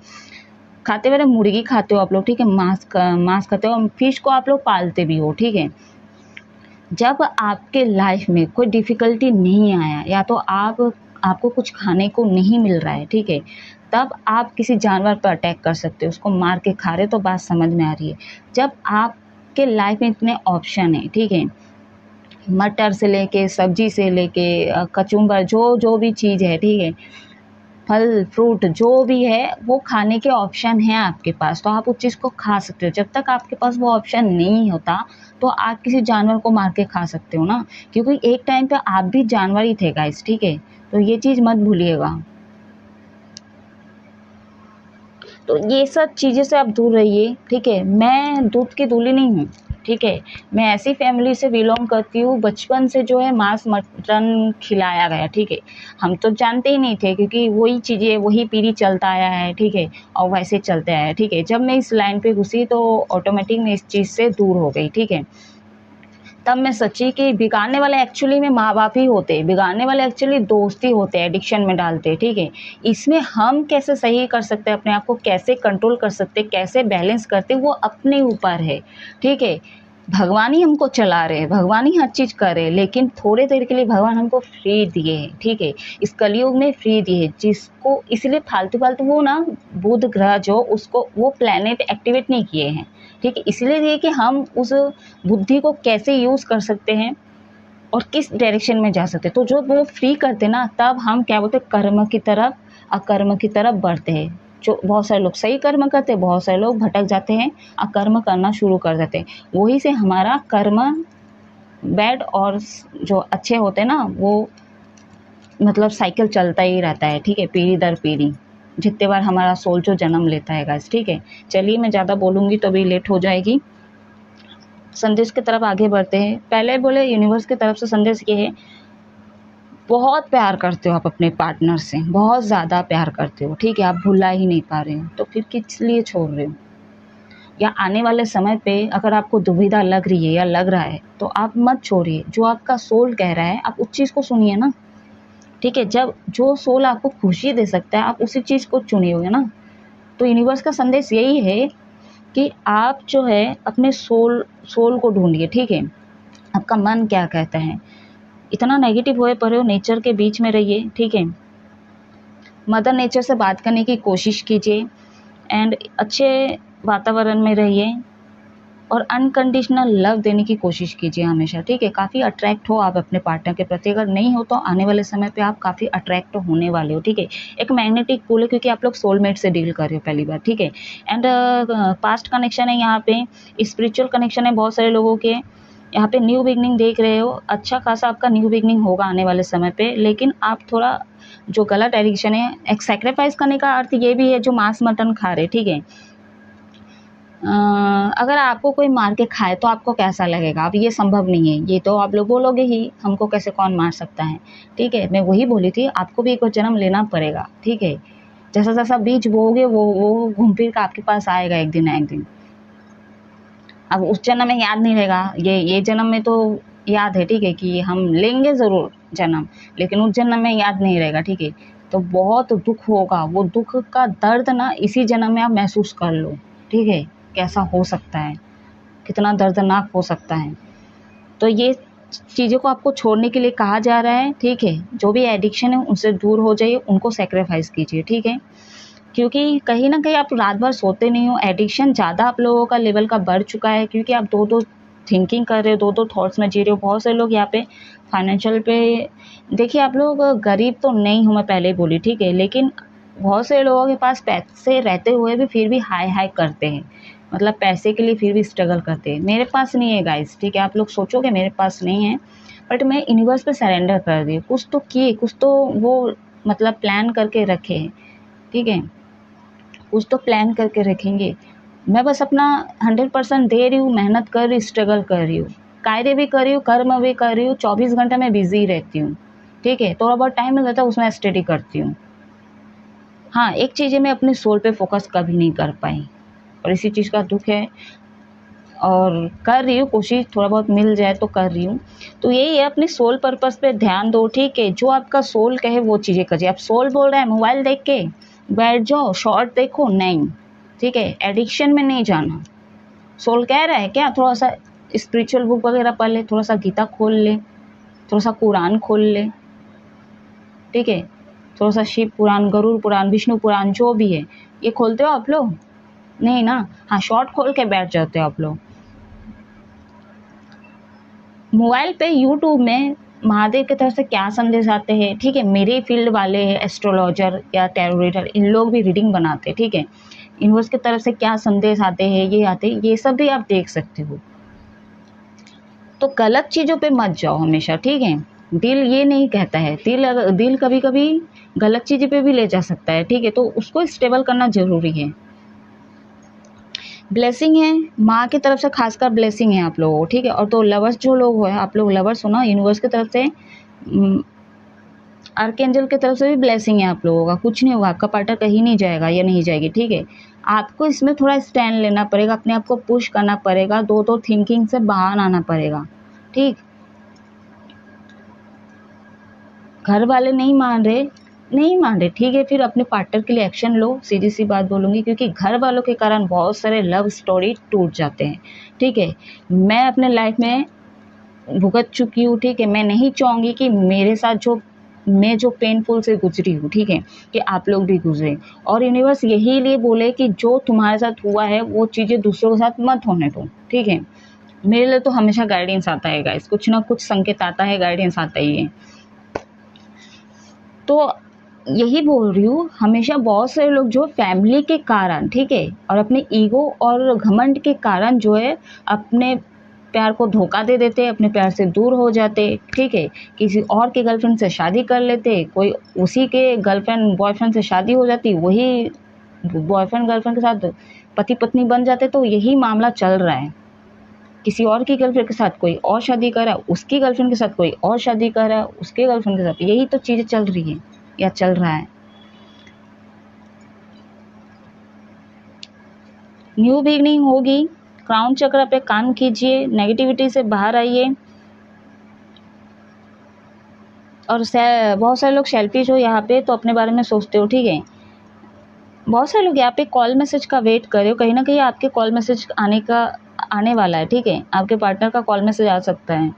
खाते वाले मुर्गी खाते हो आप लोग। ठीक है, मांस खाते हो, फिश को आप लोग पालते भी हो। ठीक है, जब आपके लाइफ में कोई डिफ़िकल्टी नहीं आया या तो आपको कुछ खाने को नहीं मिल रहा है, ठीक है, तब आप किसी जानवर पर अटैक कर सकते हो, उसको मार के खा रहे हो। तो बात समझ में आ रही है। जब आपके लाइफ में इतने ऑप्शन है, ठीक है, मटर से लेके सब्जी से लेके कचुम्बर, जो भी चीज़ है, ठीक है, फल फ्रूट जो भी है, वो खाने के ऑप्शन हैं आपके पास, तो आप उस चीज़ को खा सकते हो। जब तक आपके पास वो ऑप्शन नहीं होता तो आप किसी जानवर को मार के खा सकते हो ना, क्योंकि एक टाइम पे आप भी जानवर ही थे गाइस। ठीक है, तो ये चीज़ मत भूलिएगा। तो ये सब चीज़ें से आप दूर रहिए। ठीक है, मैं दूध की दूली नहीं हूँ। ठीक है, मैं ऐसी फैमिली से बिलोंग करती हूँ, बचपन से जो है मांस मटन खिलाया गया। ठीक है, हम तो जानते ही नहीं थे क्योंकि वही चीज़ें, वही पीढ़ी चलता आया है। ठीक है, और वैसे चलते आया है। ठीक है, जब मैं इस लाइन पे घुसी तो ऑटोमेटिक मैं इस चीज़ से दूर हो गई। ठीक है, तब मैं सच्ची कि बिगाड़ने वाले एक्चुअली में माँ बाप ही होते हैं, बिगाड़ने वाले एक्चुअली दोस्त ही होते हैं, एडिक्शन में डालते हैं। ठीक है, इसमें हम कैसे सही कर सकते हैं, अपने आप को कैसे कंट्रोल कर सकते हैं, कैसे बैलेंस करते हैं, वो अपने ऊपर है। ठीक है, भगवान ही हमको चला रहे हैं, भगवान ही हर चीज़ कर रहे हैं, लेकिन थोड़े देर के लिए भगवान हमको फ्री दिए हैं। ठीक है, इस कलयुग में फ्री दिए हैं, जिसको इसलिए फालतू फालतू वो ना बुध ग्रह जो उसको वो प्लेनेट एक्टिवेट नहीं किए हैं। ठीक है, इसलिए दिए कि हम उस बुद्धि को कैसे यूज़ कर सकते हैं और किस डायरेक्शन में जा सकते हैं। तो जो वो फ्री करते ना, तब हम क्या बोलते हैं, कर्म की तरफ, अकर्म की तरफ बढ़ते हैं। जो बहुत सारे लोग सही कर्म करते हैं, बहुत सारे लोग भटक जाते हैं, अकर्म करना शुरू कर देते हैं। वही से हमारा कर्म बैड और जो अच्छे होते हैं ना, वो मतलब साइकिल चलता ही रहता है। ठीक है, पीढ़ी दर पीढ़ी जितने बार हमारा सोल जो जन्म लेता है गाइस। ठीक है, चलिए मैं ज़्यादा बोलूँगी तो अभी लेट हो जाएगी। संदेश की तरफ आगे बढ़ते हैं। पहले बोले यूनिवर्स की तरफ से संदेश ये है, बहुत प्यार करते हो आप अपने पार्टनर से, बहुत ज़्यादा प्यार करते हो, ठीक है, आप भुला ही नहीं पा रहे हो, तो फिर किस लिए छोड़ रहे हो? या आने वाले समय पे अगर आपको दुविधा लग रही है या लग रहा है तो आप मत छोड़िए, जो आपका सोल कह रहा है आप उस चीज़ को सुनिए ना, ठीक है। जब जो सोल आपको खुशी दे सकता है आप उसी चीज़ को चुनिएगा ना। तो यूनिवर्स का संदेश यही है कि आप जो है अपने सोल को ढूंढिए, ठीक है। आपका मन क्या कहता है, इतना नेगेटिव हुए पड़े हो, नेचर के बीच में रहिए, ठीक है। मदर नेचर से बात करने की कोशिश कीजिए एंड अच्छे वातावरण में रहिए और अनकंडीशनल लव देने की कोशिश कीजिए हमेशा, ठीक है। काफ़ी अट्रैक्ट हो आप अपने पार्टनर के प्रति, अगर नहीं हो तो आने वाले समय पे आप काफ़ी अट्रैक्ट होने वाले हो, ठीक है। एक मैग्नेटिक पुल है क्योंकि आप लोग सोलमेट से डील कर रहे हो पहली बार, ठीक है। एंड पास्ट कनेक्शन है यहाँ पे, स्पिरिचुअल कनेक्शन है बहुत सारे लोगों के। यहाँ पे न्यू बिगनिंग देख रहे हो, अच्छा खासा आपका न्यू बिगनिंग होगा आने वाले समय पे, लेकिन आप थोड़ा जो गलत एडिक्शन है, एक सेक्रीफाइस करने का अर्थ ये भी है जो मांस मटन खा रहे, ठीक है। अगर आपको कोई मार के खाए तो आपको कैसा लगेगा? अब ये संभव नहीं है, ये तो आप लोग बोलोगे ही हमको कैसे कौन मार सकता है, ठीक है। मैं वही बोली थी, आपको भी एक जन्म लेना पड़ेगा, ठीक है। जैसा जैसा बीज बोओगे वो घूम फिर के आपके पास आएगा एक दिन ना एक दिन। अब उस जन्म में याद नहीं रहेगा, ये जन्म में तो याद है, ठीक है, कि हम लेंगे ज़रूर जन्म, लेकिन उस जन्म में याद नहीं रहेगा, ठीक है। तो बहुत दुख होगा, वो दुख का दर्द ना इसी जन्म में आप महसूस कर लो, ठीक है। कैसा हो सकता है, कितना दर्दनाक हो सकता है। तो ये चीज़ों को आपको छोड़ने के लिए कहा जा रहा है, ठीक है। जो भी एडिक्शन है उनसे दूर हो जाइए, उनको सेक्रीफाइस कीजिए, ठीक है। क्योंकि कहीं न कहीं आप रात भर सोते नहीं हो, एडिक्शन ज़्यादा आप लोगों का लेवल का बढ़ चुका है क्योंकि आप 2-2 थिंकिंग कर रहे हो, 2-2 थॉट्स में जी रहे हो। बहुत से लोग यहाँ पे फाइनेंशियल पे, देखिए आप लोग गरीब तो नहीं हूँ मैं पहले ही बोली, ठीक है, लेकिन बहुत से लोगों के पास पैसे रहते हुए भी फिर भी हाय-हाय करते हैं। मतलब पैसे के लिए फिर भी स्ट्रगल करते हैं। मेरे पास नहीं है गाइस, ठीक है, आप लोग सोचोगे मेरे पास नहीं है, बट मैं यूनिवर्स पे सरेंडर कर दी, कुछ तो किए, कुछ तो वो मतलब प्लान करके रखे, ठीक है। कुछ तो प्लान करके रखेंगे। मैं बस अपना 100% दे रही हूँ, मेहनत कर रही हूँ, स्ट्रगल कर रही हूँ, कार्य भी कर रही हूँ, कर्म भी कर रही हूँ, 24 घंटे मैं बिजी रहती हूँ, ठीक है। थोड़ा बहुत टाइम मिल जाता है उसमें स्टडी करती हूँ। हाँ, एक चीज़ है, मैं अपने सोल पे फोकस कभी नहीं कर पाई और इसी चीज़ का दुख है और कर रही हूँ कोशिश, थोड़ा बहुत मिल जाए तो कर रही हूँ। तो यही है, अपने सोल पर्पस पे ध्यान दो, ठीक है। जो आपका सोल कहे वो चीज़ें करिए। आप सोल बोल रहे हैं मोबाइल देख के बैठ जाओ, शॉर्ट देखो, नहीं, ठीक है, एडिक्शन में नहीं जाना। सोल कह रहा है क्या, थोड़ा सा स्पिरिचुअल बुक वगैरह पढ़ ले, थोड़ा सा गीता खोल ले, थोड़ा सा कुरान खोल ले, ठीक है। थोड़ा सा शिव पुराण, गरुड़ पुराण, विष्णु पुराण, जो भी है, ये खोलते हो आप लोग? नहीं ना। हाँ, शॉर्ट खोल के बैठ जाते हो आप लोग। मोबाइल पे यूट्यूब में महादेव की तरफ से क्या संदेश आते हैं, ठीक है। मेरे फील्ड वाले एस्ट्रोलॉजर या टैरो रीडर, इन लोग भी रीडिंग बनाते हैं, ठीक है। यूनिवर्स की तरफ से क्या संदेश आते हैं, ये आते हैं, ये सब भी आप देख सकते हो। तो गलत चीज़ों पे मत जाओ हमेशा, ठीक है। दिल ये नहीं कहता है, दिल कभी कभी गलत चीज़ों पे भी ले जा सकता है, ठीक है। तो उसको स्टेबल करना ज़रूरी है। ब्लेसिंग है माँ की तरफ से, खासकर ब्लेसिंग है आप लोगों को, ठीक है। और तो लवर्स जो लोग हो, आप लोग लवर्स हो ना, यूनिवर्स की तरफ से, आर्कएंजल की तरफ से भी ब्लेसिंग है आप लोगों का। कुछ नहीं होगा, आपका पार्टनर कहीं नहीं जाएगा या नहीं जाएगी, ठीक है। आपको इसमें थोड़ा स्टैंड लेना पड़ेगा, अपने आप को पुश करना पड़ेगा, दो थिंकिंग से बाहर आना पड़ेगा, ठीक। घर वाले नहीं मान रहे, ठीक है, फिर अपने पार्टनर के लिए एक्शन लो, सीधी सी बात बोलूँगी, क्योंकि घर वालों के कारण बहुत सारे लव स्टोरी टूट जाते हैं, ठीक है। मैं अपने लाइफ में भुगत चुकी हूँ, ठीक है। मैं नहीं चाहूँगी कि मेरे साथ मैं जो पेनफुल से गुजरी हूँ, ठीक है, कि आप लोग भी गुजरे। और यूनिवर्स यही लिए बोले कि जो तुम्हारे साथ हुआ है वो चीज़ें दूसरों के साथ मत होने दो, ठीक है। मेरे लिए तो हमेशा गाइडेंस आता है गाइस, कुछ ना कुछ संकेत आता है, गाइडेंस आता ही है। तो यही बोल रही हूँ, हमेशा बहुत सारे लोग जो फैमिली के कारण, ठीक है, और अपने ईगो और घमंड के कारण जो है अपने प्यार को धोखा दे देते, अपने प्यार से दूर हो जाते, ठीक है। किसी और के गर्लफ्रेंड से शादी कर लेते, कोई उसी के गर्लफ्रेंड बॉयफ्रेंड से शादी हो जाती, वही बॉयफ्रेंड गर्लफ्रेंड के साथ पति पत्नी बन जाते। तो यही मामला चल रहा है, किसी और की गर्लफ्रेंड के साथ कोई और शादी कर रहा है, उसकी गर्लफ्रेंड के साथ कोई और शादी कर रहा है, उसके गर्लफ्रेंड के साथ, यही तो चीज़ें चल रही है या चल रहा है। न्यू बिगनिंग होगी, क्राउन चक्र पे काम कीजिए, नेगेटिविटी से बाहर आइए। और बहुत सारे लोग सेल्फिश हो यहाँ पे, तो अपने बारे में सोचते हो, ठीक है। बहुत सारे लोग यहाँ पे कॉल मैसेज का वेट कर रहे हो, कहीं ना कहीं आपके कॉल मैसेज आने वाला है, ठीक है। आपके पार्टनर का कॉल मैसेज आ सकता है।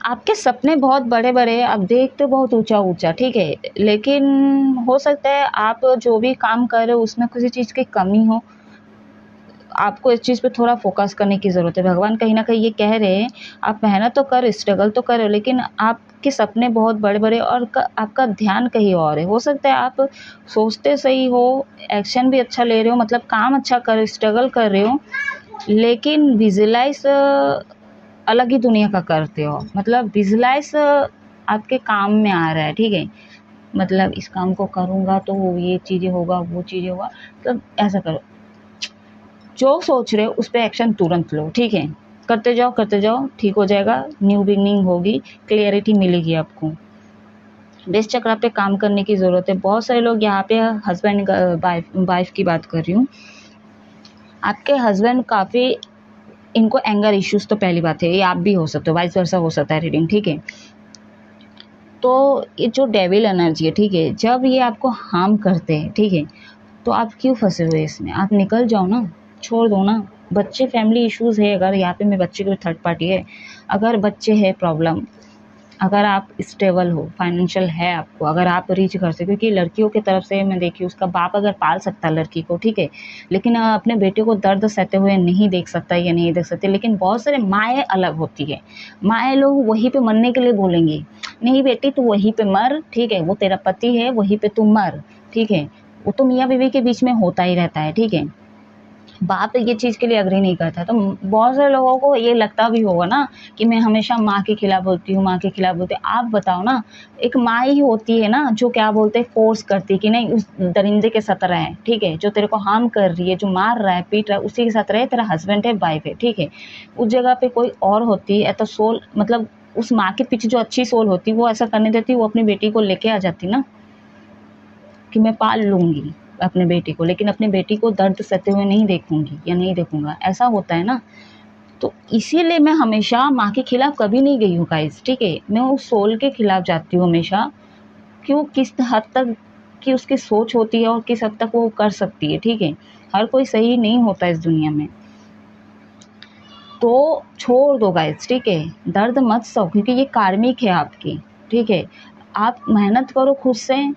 आपके सपने बहुत बड़े बड़े, आप देखते हो बहुत ऊंचा ऊंचा, ठीक है, लेकिन हो सकता है आप जो भी काम कर रहे हो उसमें किसी चीज़ की कमी हो। आपको इस चीज़ पे थोड़ा फोकस करने की ज़रूरत है। भगवान कहीं ना कहीं ये कह रहे हैं, आप मेहनत तो कर, स्ट्रगल तो कर रहे हो, लेकिन आपके सपने बहुत बड़े बड़े और आपका ध्यान कहीं और है। हो सकता है आप सोचते सही हो, एक्शन भी अच्छा ले रहे हो, मतलब काम अच्छा कर, स्ट्रगल कर रहे हो, लेकिन विजुलाइज अलग ही दुनिया का करते हो। मतलब विजुलाइज आपके काम में आ रहा है, ठीक है। मतलब इस काम को करूँगा तो ये चीज़ें होगा, वो चीज़ें होगा, मतलब ऐसा करो। जो सोच रहे हो उस पर एक्शन तुरंत लो, ठीक है। करते जाओ, ठीक हो जाएगा, न्यू बिगनिंग होगी, क्लियरिटी मिलेगी आपको। बेस चक्र पे काम करने की ज़रूरत है। बहुत सारे लोग यहाँ पे हस्बैंड वाइफ की बात कर रही हूँ। आपके हस्बैंड काफ़ी, इनको एंगर इश्यूज तो पहली बात है, ये आप भी हो सकते हो, वाइस वर्सा हो सकता है रीडिंग, ठीक है। तो ये जो डेविल एनर्जी है, ठीक है, जब ये आपको हार्म करते हैं, ठीक है, तो आप क्यों फंसे हुए इसमें? आप निकल जाओ ना, छोड़ दो ना। बच्चे, फैमिली इश्यूज है, अगर यहाँ पे मैं बच्चे को थर्ड पार्टी है, अगर बच्चे है प्रॉब्लम, अगर आप स्टेबल हो, फाइनेंशियल है आपको, अगर आप रीच कर सकते, क्योंकि लड़कियों की तरफ से मैं देखी, उसका बाप अगर पाल सकता है लड़की को, ठीक है, लेकिन अपने बेटे को दर्द सहते हुए नहीं देख सकता या नहीं देख सकते। लेकिन बहुत सारे माएँ अलग होती है, माएँ लोग वहीं पे मरने के लिए बोलेंगी, नहीं बेटी तू वहीं पे मर, ठीक है, वो तेरा पति है, वहीं पे तू मर, ठीक है। वो तो मियाँ बीवी के बीच में होता ही रहता है, ठीक है। बाप ये चीज़ के लिए अग्री नहीं करता। तो बहुत सारे लोगों को ये लगता भी होगा ना कि मैं हमेशा माँ के खिलाफ बोलती हूँ, माँ के खिलाफ बोलती हूँ। आप बताओ ना, एक माँ ही होती है ना जो क्या बोलते हैं, फोर्स करती है कि नहीं उस दरिंदे के साथ रहे, ठीक है, जो तेरे को हार्म कर रही है, जो मार रहा है, पीट रहा है, उसी के साथ रहे, तेरा हस्बैंड है, वाइफ है, ठीक है। उस जगह पे कोई और होती है तो सोल, मतलब उस माँ के पीछे जो अच्छी सोल होती वो ऐसा करने देती, वो अपनी बेटी को लेके आ जाती ना, कि मैं पाल लूँगी अपने बेटी को, लेकिन अपनी बेटी को दर्द सहते हुए नहीं देखूँगी या नहीं देखूँगा, ऐसा होता है ना। तो इसीलिए मैं हमेशा माँ के खिलाफ कभी नहीं गई हूँ गाइस, ठीक है। मैं उस सोल के खिलाफ जाती हूँ हमेशा, क्यों, किस हद तक की उसकी सोच होती है और किस हद तक वो कर सकती है, ठीक है। हर कोई सही नहीं होता इस दुनिया में, तो छोड़ दो गाइस, ठीक है। दर्द मत सहो, क्योंकि ये कार्मिक है आपकी, ठीक है। आप मेहनत करो खुद से,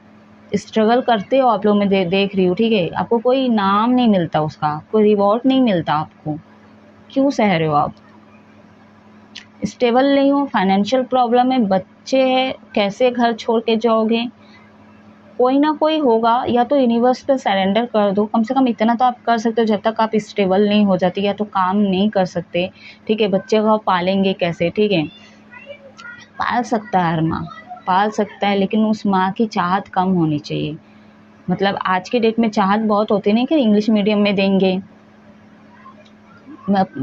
स्ट्रगल करते हो आप लोग, मैं देख रही हूँ, ठीक है। आपको कोई इनाम नहीं मिलता उसका, कोई रिवॉर्ड नहीं मिलता आपको, क्यों सह रहे हो आप? स्टेबल नहीं हो, फाइनेंशियल प्रॉब्लम है, बच्चे हैं, कैसे घर छोड़ के जाओगे? कोई ना कोई होगा, या तो यूनिवर्स पे सरेंडर कर दो, कम से कम इतना तो आप कर सकते हो जब तक आप स्टेबल नहीं हो जाती, या तो काम नहीं कर सकते, ठीक है। बच्चे को आप पालेंगे कैसे, ठीक है। पाल सकता है हर माँ, पाल सकता है, लेकिन उस माँ की चाहत कम होनी चाहिए। मतलब आज के डेट में चाहत बहुत होती नहीं कि इंग्लिश मीडियम में देंगे।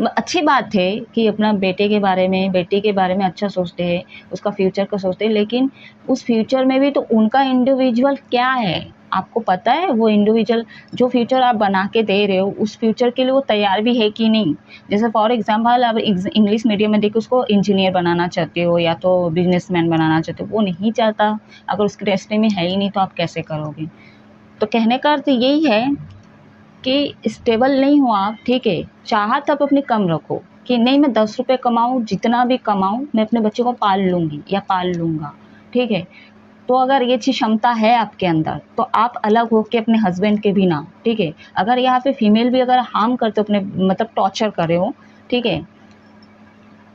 अच्छी बात है कि अपना बेटे के बारे में, बेटी के बारे में अच्छा सोचते हैं, उसका फ्यूचर का सोचते हैं, लेकिन उस फ्यूचर में भी तो उनका इंडिविजुअल क्या है आपको पता है? वो इंडिविजुअल जो फ्यूचर आप बना के दे रहे हो, उस फ्यूचर के लिए वो तैयार भी है कि नहीं? जैसे फॉर एग्जाम्पल आप इंग्लिश मीडियम में देखो, उसको इंजीनियर बनाना चाहते हो या तो बिजनेसमैन बनाना चाहते हो, वो नहीं चाहता। अगर उसके डेस्टिनी में है ही नहीं तो आप कैसे करोगे? तो कहने का अर्थ यही है कि स्टेबल नहीं हो आप, ठीक है। चाहत आप अपनी कम रखो कि नहीं मैं 10 रुपये कमाऊँ, जितना भी कमाऊँ मैं अपने बच्चे को पाल लूँगी या पाल लूँगा, ठीक है। तो अगर ये चीज़ क्षमता है आपके अंदर, तो आप अलग हो के अपने हस्बैंड के बिना, ठीक है। अगर यहाँ पे फीमेल भी अगर हार्म करते हो, अपने मतलब टॉर्चर कर रहे हो, ठीक है,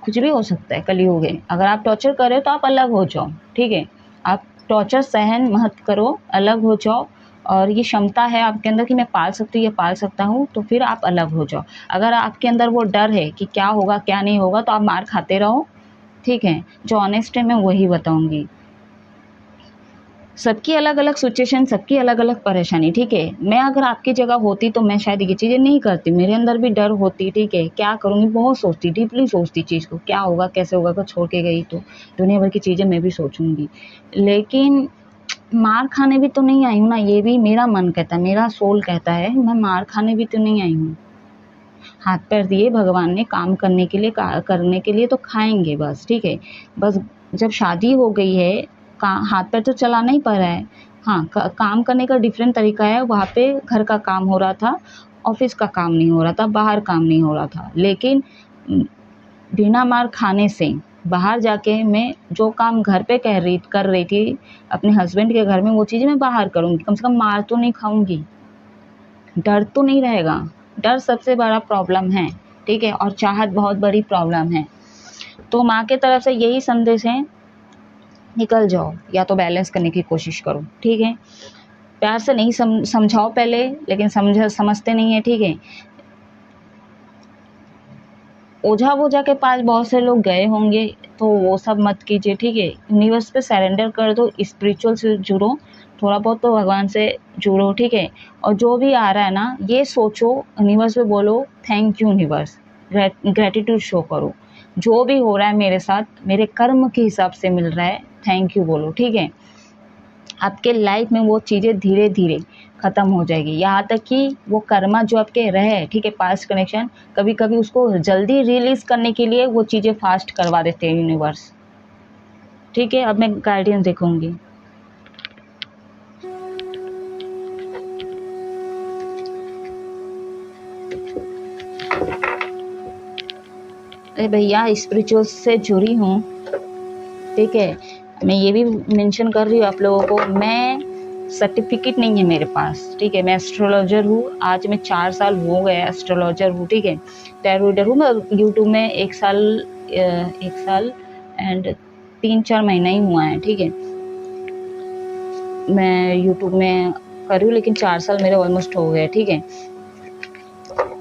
कुछ भी हो सकता है कलयुग है। अगर आप टॉर्चर कर रहे हो तो आप अलग हो जाओ, ठीक है। आप टॉर्चर सहन मत करो, अलग हो जाओ। और ये क्षमता है आपके अंदर कि मैं पाल सकती हूँ या पाल सकता हूँ, तो फिर आप अलग हो जाओ। अगर आपके अंदर वो डर है कि क्या होगा क्या नहीं होगा, तो आप मार खाते रहो, ठीक है। जो ऑनेस्ट है मैं वही बताऊँगी। सबकी अलग अलग सिचुएशन, सबकी अलग अलग परेशानी, ठीक है। मैं अगर आपकी जगह होती तो मैं शायद ये चीज़ें नहीं करती, मेरे अंदर भी डर होती, ठीक है। क्या करूँगी, बहुत सोचती, डीपली सोचती चीज़ को, क्या होगा कैसे होगा, अगर छोड़ के गई तो दुनिया भर की चीज़ें मैं भी सोचूंगी। लेकिन मार खाने भी तो नहीं आई हूँ ना, ये भी मेरा मन कहता है, मेरा सोल कहता है, मैं मार खाने भी तो नहीं आई हूँ। हाथ पैर दिए भगवान ने काम करने के लिए, करने के लिए तो खाएंगे बस, ठीक है। बस जब शादी हो गई है, हाथ पैर तो चलाना ही पड़ रहा है। हाँ, काम करने का डिफरेंट तरीका है। वहाँ पे घर का काम हो रहा था, ऑफिस का काम नहीं हो रहा था, बाहर काम नहीं हो रहा था। लेकिन बिना मार खाने से बाहर जाके मैं जो काम घर पे कर रही थी अपने हस्बैंड के घर में, वो चीज़ें मैं बाहर करूँगी। कम से कम मार तो नहीं खाऊंगी, डर तो नहीं रहेगा। डर सबसे बड़ा प्रॉब्लम है, ठीक है, और चाहत बहुत बड़ी प्रॉब्लम है। तो माँ के तरफ से यही संदेश है, निकल जाओ, या तो बैलेंस करने की कोशिश करो, ठीक है। प्यार से नहीं समझाओ पहले, लेकिन समझते नहीं है, ठीक है। ओझा वोझा के पास बहुत से लोग गए होंगे, तो वो सब मत कीजिए, ठीक है। यूनिवर्स पे सरेंडर कर दो, स्पिरिचुअल से जुड़ो, थोड़ा बहुत तो भगवान से जुड़ो, ठीक है। और जो भी आ रहा है ना, ये सोचो, यूनिवर्स पे बोलो thank you universe, gratitude show करो। जो भी हो रहा है मेरे साथ, मेरे कर्म के हिसाब से मिल रहा है, थैंक यू बोलो, ठीक है। आपके लाइफ में वो चीज़ें धीरे धीरे ख़त्म हो जाएगी, यहाँ तक कि वो कर्मा जो आपके रहे, ठीक है, पास्ट कनेक्शन, कभी कभी उसको जल्दी रिलीज करने के लिए वो चीज़ें फास्ट करवा देते हैं यूनिवर्स, ठीक है। अब मैं गाइडेंस देखूंगी। अरे भैया, स्पिरिचुअल से जुड़ी हूँ, ठीक है। मैं ये भी मेंशन कर रही हूँ आप लोगों को, मैं सर्टिफिकेट नहीं है मेरे पास, ठीक है। मैं एस्ट्रोलॉजर हूँ, आज मैं 4 साल हो गए एस्ट्रोलॉजर हूँ, ठीक है। टैरो रीडर हूँ मैं, यूट्यूब में 1 साल एंड 3-4 महीना ही हुआ है, ठीक है। मैं यूट्यूब में कर रही हूँ, लेकिन 4 साल मेरे ऑलमोस्ट हो गए, ठीक है।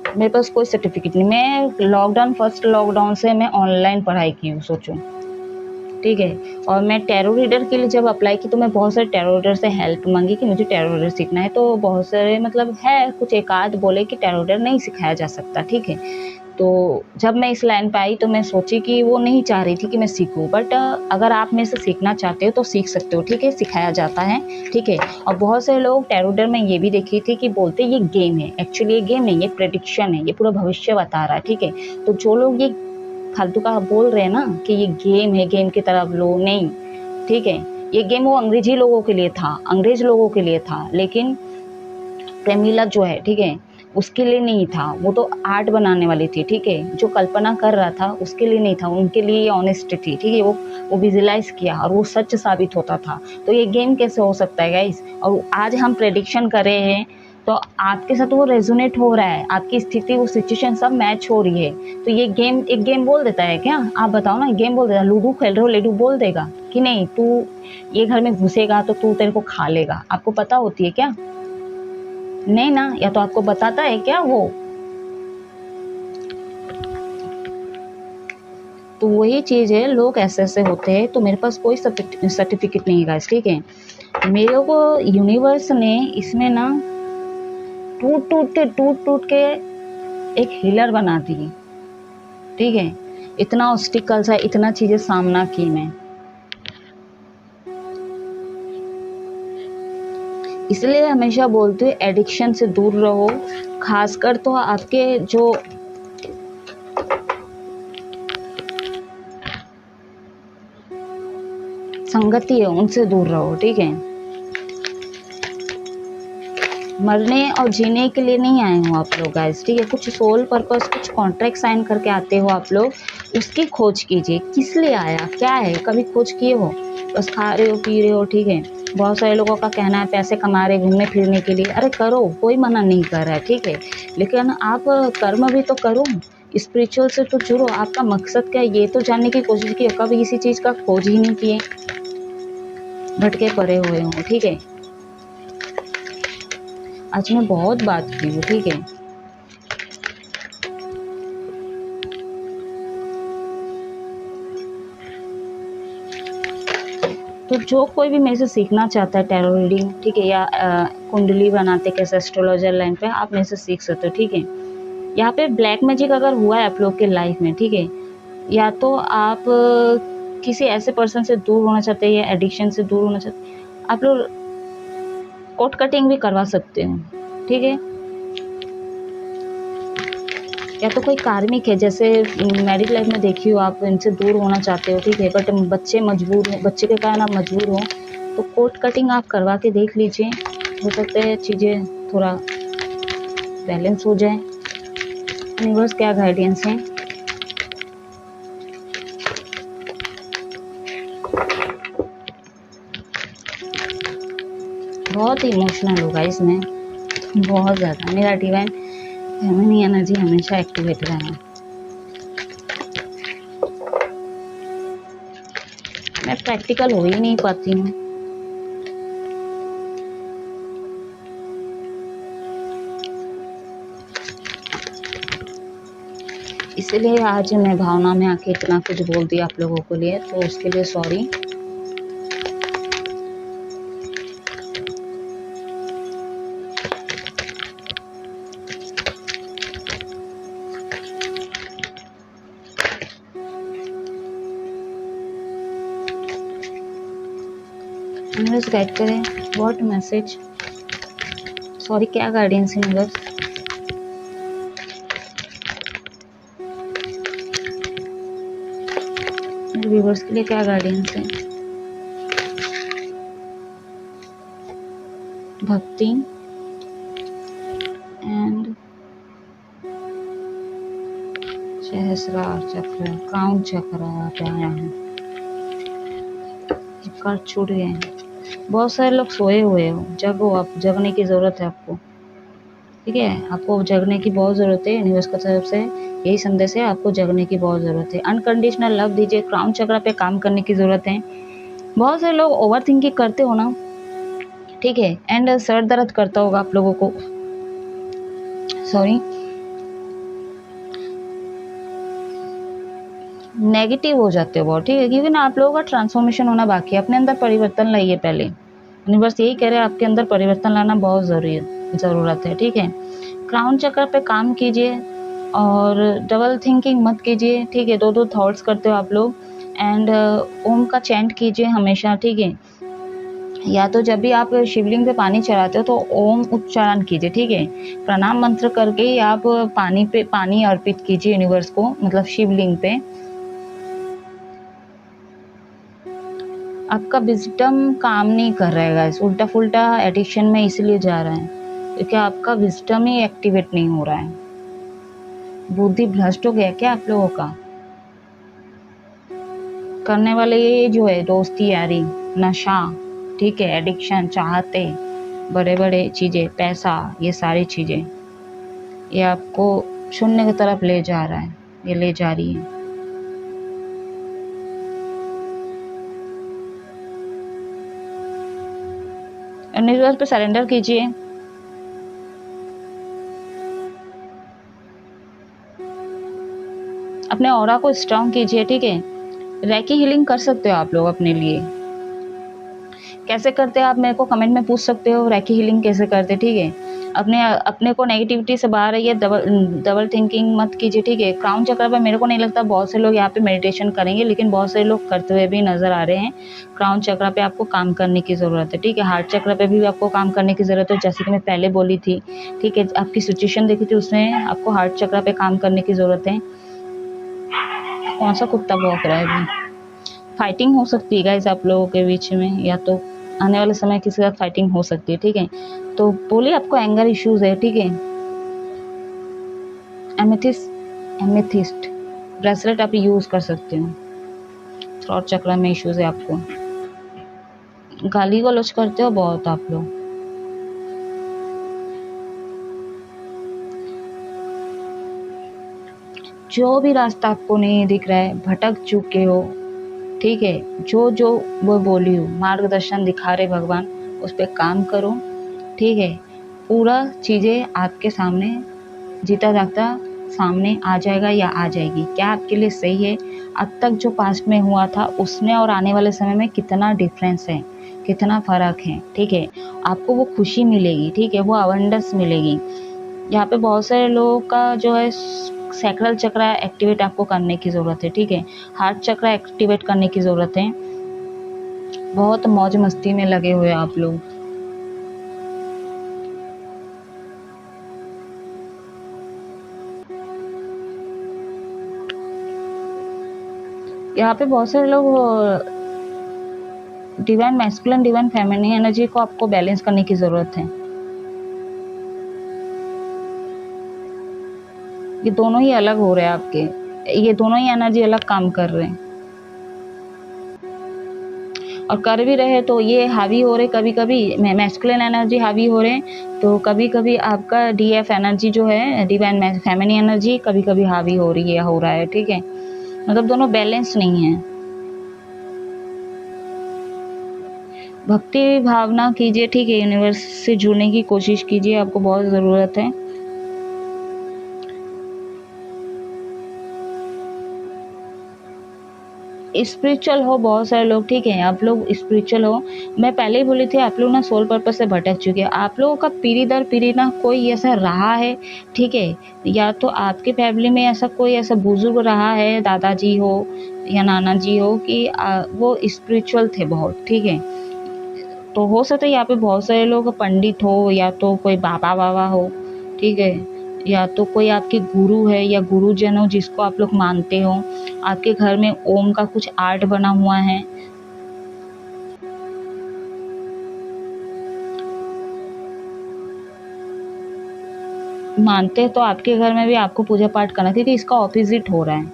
मेरे पास कोई सर्टिफिकेट नहीं। मैं फर्स्ट लॉकडाउन से मैं ऑनलाइन पढ़ाई की हूँ, सोचो, ठीक है। और मैं टैरो रीडर के लिए जब अप्लाई की, तो मैं बहुत सारे टैरो रीडर से हेल्प मांगी कि मुझे टैरो रीडर सीखना है। तो बहुत सारे मतलब है, कुछ एक आध बोले कि टैरो रीडर नहीं सिखाया जा सकता, ठीक है। तो जब मैं इस लाइन पे आई, तो मैं सोची कि वो नहीं चाह रही थी कि मैं सीखूं, बट अगर आप मेरे से सीखना चाहते हो तो सीख सकते हो, ठीक है, सिखाया जाता है, ठीक है। और बहुत से लोग टैरो रीडर में ये भी देखी थी कि बोलते ये गेम है, एक्चुअली ये गेम नहीं, ये प्रेडिक्शन है, ये पूरा भविष्य बता रहा है, ठीक है। तो जो लोग ये फालतू का बोल रहे हैं ना कि ये गेम है, गेम की तरफ लो, नहीं, ठीक है। ये गेम वो अंग्रेजी लोगों के लिए था, अंग्रेज लोगों के लिए था, लेकिन प्रेमिला जो है, ठीक है, उसके लिए नहीं था। वो तो आर्ट बनाने वाली थी, ठीक है। जो कल्पना कर रहा था उसके लिए नहीं था, उनके लिए ये ऑनेस्ट थी, ठीक है। वो विजुलाइज किया और वो सच साबित होता था। तो ये गेम कैसे हो सकता है गाइस? और आज हम प्रेडिक्शन कर रहे हैं, तो आपके साथ वो रेजोनेट हो रहा है, आपकी स्थिति, वो सिचुएशन सब मैच हो रही है। तो ये गेम, एक गेम बोल देता है क्या? आप बताओ ना, गेम बोल देता, लूडो खेल रहे हो, लूडो बोल देगा कि नहीं तू ये घर में घुसेगा तो तू तेरे को खा लेगा? आपको पता होती है क्या? नहीं ना। या तो आपको बताता है क्या वो? तो वही चीज है, लोग ऐसे ऐसे होते हैं। तो मेरे पास कोई सर्टिफिकेट नहीं है, ठीक है। मेरे को यूनिवर्स ने इसमें ना टूट टूट के एक हीलर बना दी, ठीक है। इतना ऑब्स्टिकल्स है, इतना चीजें सामना की मैं, इसलिए हमेशा बोलती हूँ एडिक्शन से दूर रहो। खासकर तो आपके जो संगति है उनसे दूर रहो, ठीक है। मरने और जीने के लिए नहीं आए हो आप लोग गाइस, ठीक है। कुछ सोल पर्पस, कुछ कॉन्ट्रैक्ट साइन करके आते हो आप लोग, उसकी खोज कीजिए। किस लिए आया, क्या है, कभी खोज किए हो? बस खा रहे हो, पी रहे हो, ठीक है। बहुत सारे लोगों का कहना है पैसे कमा रहे घूमने फिरने के लिए, अरे करो, कोई मना नहीं कर रहा है, ठीक है। लेकिन आप कर्म भी तो करो, स्पिरिचुअल से तो जुड़ो। आपका मकसद क्या है ये तो जानने की कोशिश की, कभी इसी चीज़ का खोज ही नहीं किए, भटके पड़े हुए हो, ठीक है। आज मैं बहुत बात की हूँ, ठीक है। तो जो कोई भी मेरे से सीखना चाहता है टैरो रीडिंग, ठीक है, या कुंडली बनाते कैसे एस्ट्रोलॉजर लाइन पे, आप मेरे से सीख सकते हो, ठीक है। यहाँ पे ब्लैक मैजिक अगर हुआ है आप लोग के लाइफ में, ठीक है, या तो आप किसी ऐसे पर्सन से दूर होना चाहते हैं या एडिक्शन से दूर होना चाहते हैं, आप लोग कोट कटिंग भी करवा सकते हो, ठीक है। या तो कोई कार्मिक है, जैसे मैरिड लाइफ में देखी हो आप, इनसे दूर होना चाहते हो, ठीक है, बट बच्चे मजबूर हो, बच्चे के कारण आप मजबूर हो, तो कोट कटिंग आप करवा के देख लीजिए, हो सकता है चीज़ें थोड़ा बैलेंस हो जाए। यूनिवर्स क्या गाइडेंस है? बहुत इमोशनल होगा इसमें, बहुत ज़्यादा। मेरा डिवाइन फेमिनिन एनर्जी हमेशा एक्टिवेट रहा है। मैं प्रैक्टिकल हो ही नहीं पाती हूँ, इसलिए आज मैं भावना में आके इतना कुछ बोल दिया आप लोगों के लिए, तो उसके लिए सॉरी। यूनिवर्स गाइड करें, व्हाट मैसेज, सॉरी क्या गाइडेंस है यूनिवर्स? मेरे व्यूवर्स के लिए क्या गाइडेंस है? भक्ति एंड सहस्रार चक्र, क्राउन चक्र आप आया है, कार्ड छूट गए हैं। बहुत सारे लोग सोए हुए हो, जगो, आप जगने की ज़रूरत है आपको, ठीक है, आपको जगने की बहुत ज़रूरत है। यूनिवर्स की तरफ से यही संदेश है, आपको जगने की बहुत ज़रूरत है। अनकंडीशनल लव दीजिए, क्राउन चक्र पे काम करने की ज़रूरत है। बहुत सारे लोग ओवर थिंकिंग करते हो ना, ठीक है, एंड सर दर्द करता होगा आप लोगों को, सॉरी, नेगेटिव हो जाते हो बहुत, ठीक है, क्योंकि ना आप लोगों का ट्रांसफॉर्मेशन होना बाकी है। अपने अंदर परिवर्तन लाइए पहले, यूनिवर्स यही कह रहे हैं, आपके अंदर परिवर्तन लाना बहुत ज़रूरत है, ठीक है। क्राउन चक्र पे काम कीजिए और डबल थिंकिंग मत कीजिए, ठीक है। दो थॉट्स करते हो आप लोग, एंड ओम का चैंट कीजिए हमेशा, ठीक है। या तो जब भी आप शिवलिंग पे पानी चढ़ाते हो तो ओम उच्चारण कीजिए, ठीक है। प्रणाम मंत्र करके ही आप पानी अर्पित कीजिए यूनिवर्स को, मतलब शिवलिंग पे। आपका विजडम काम नहीं कर रहा है गाइस, उल्टा फुल्टा एडिक्शन में इसलिए जा रहा है क्योंकि आपका विजडम ही एक्टिवेट नहीं हो रहा है। बुद्धि भ्रष्ट हो गया क्या आप लोगों का? करने वाले ये जो है दोस्ती यारी, नशा, ठीक है, एडिक्शन, चाहते, बड़े बड़े चीज़ें, पैसा, ये सारी चीज़ें, ये आपको शून्य की तरफ ले जा रहा है, ये ले जा रही है। यूनिवर्स पे सरेंडर कीजिए। अपने ऑरा को स्ट्रॉन्ग कीजिए, ठीक है। रेकी हीलिंग कर सकते हो आप लोग अपने लिए, कैसे करते हैं आप मेरे को कमेंट में पूछ सकते हो, रेकी हीलिंग कैसे करते, ठीक है। अपने को नेगेटिविटी से बाहर रहिए, डबल थिंकिंग मत कीजिए, ठीक है। क्राउन चक्र पर मेरे को नहीं लगता बहुत से लोग यहाँ पे मेडिटेशन करेंगे, लेकिन बहुत से लोग करते हुए भी नजर आ रहे हैं। क्राउन चक्र पे आपको काम करने की ज़रूरत है, ठीक है। हार्ट चक्र पे भी आपको काम करने की ज़रूरत है, जैसे कि मैं पहले बोली थी, ठीक है। आपकी सिचुएशन देखी थी, उसमें आपको हार्ट चक्र पे काम करने की ज़रूरत है। कौन सा कुत्ता भौंक रहा है अभी? फाइटिंग हो सकती है गाइस आप लोगों के बीच में, या तो आने वाले समय किसी के साथ फाइटिंग हो सकती है, ठीक है। तो बोलिए आपको एंगर इश्यूज है, ठीक है। एमेथिस्ट ब्रेसलेट आप यूज कर सकते हो। थ्रोट चक्र में इश्यूज है आपको, गाली गलौज करते हो बहुत आप लोग। जो भी रास्ता आपको नहीं दिख रहा है, भटक चुके हो, ठीक है, जो वो बोली हो, मार्गदर्शन दिखा रहे भगवान, उस पर काम करो, ठीक है। पूरा चीज़ें आपके सामने जीता जागता सामने आ जाएगा या आ जाएगी, क्या आपके लिए सही है, अब तक जो पास्ट में हुआ था उसमें और आने वाले समय में कितना डिफरेंस है, कितना फ़र्क है, ठीक है। आपको वो खुशी मिलेगी, ठीक है, वो अबंडेंस मिलेगी। यहाँ पे बहुत सारे लोगों का जो है सैक्रल चक्र एक्टिवेट आपको करने की ज़रूरत है, ठीक है, हार्ट चक्र एक्टिवेट करने की ज़रूरत है। बहुत मौज मस्ती में लगे हुए आप लोग। यहाँ पे बहुत सारे लोग divine masculine divine feminine energy को आपको बैलेंस करने की ज़रूरत है। ये दोनों ही अलग हो रहे हैं आपके, ये दोनों ही एनर्जी अलग काम कर रहे हैं और कर भी रहे तो ये हावी हो रहे, कभी कभी मैस्कुलिन एनर्जी हावी हो रहे तो कभी कभी आपका डीएफ एनर्जी जो है डिवाइन फेमिनिन एनर्जी कभी कभी हावी हो रही है, हो रहा है, ठीक है, मतलब दोनों बैलेंस नहीं है। भक्ति भावना कीजिए, ठीक है, यूनिवर्स से जुड़ने की कोशिश कीजिए, आपको बहुत ज़रूरत है। स्पिरिचुअल हो बहुत सारे लोग, ठीक है, आप लोग स्पिरिचुअल हो। मैं पहले ही बोली थी आप लोग ना सोल पर्पस से भटक चुके हैं। आप लोगों का पीढ़ी दर पीढ़ी ना कोई ऐसा रहा है, ठीक है, या तो आपके फैमिली में ऐसा कोई ऐसा बुजुर्ग रहा है, दादाजी हो या नाना जी हो कि वो स्पिरिचुअल थे बहुत, ठीक है। तो हो सकता है यहाँ पे बहुत सारे लोग पंडित हो या तो कोई बाबा बाबा हो, ठीक है, या तो कोई आपके गुरु है या गुरुजन हो जिसको आप लोग मानते हो। आपके घर में ओम का कुछ आर्ट बना हुआ है, मानते हैं तो आपके घर में भी आपको पूजा पाठ करना, क्योंकि इसका ऑपोजिट हो रहा है,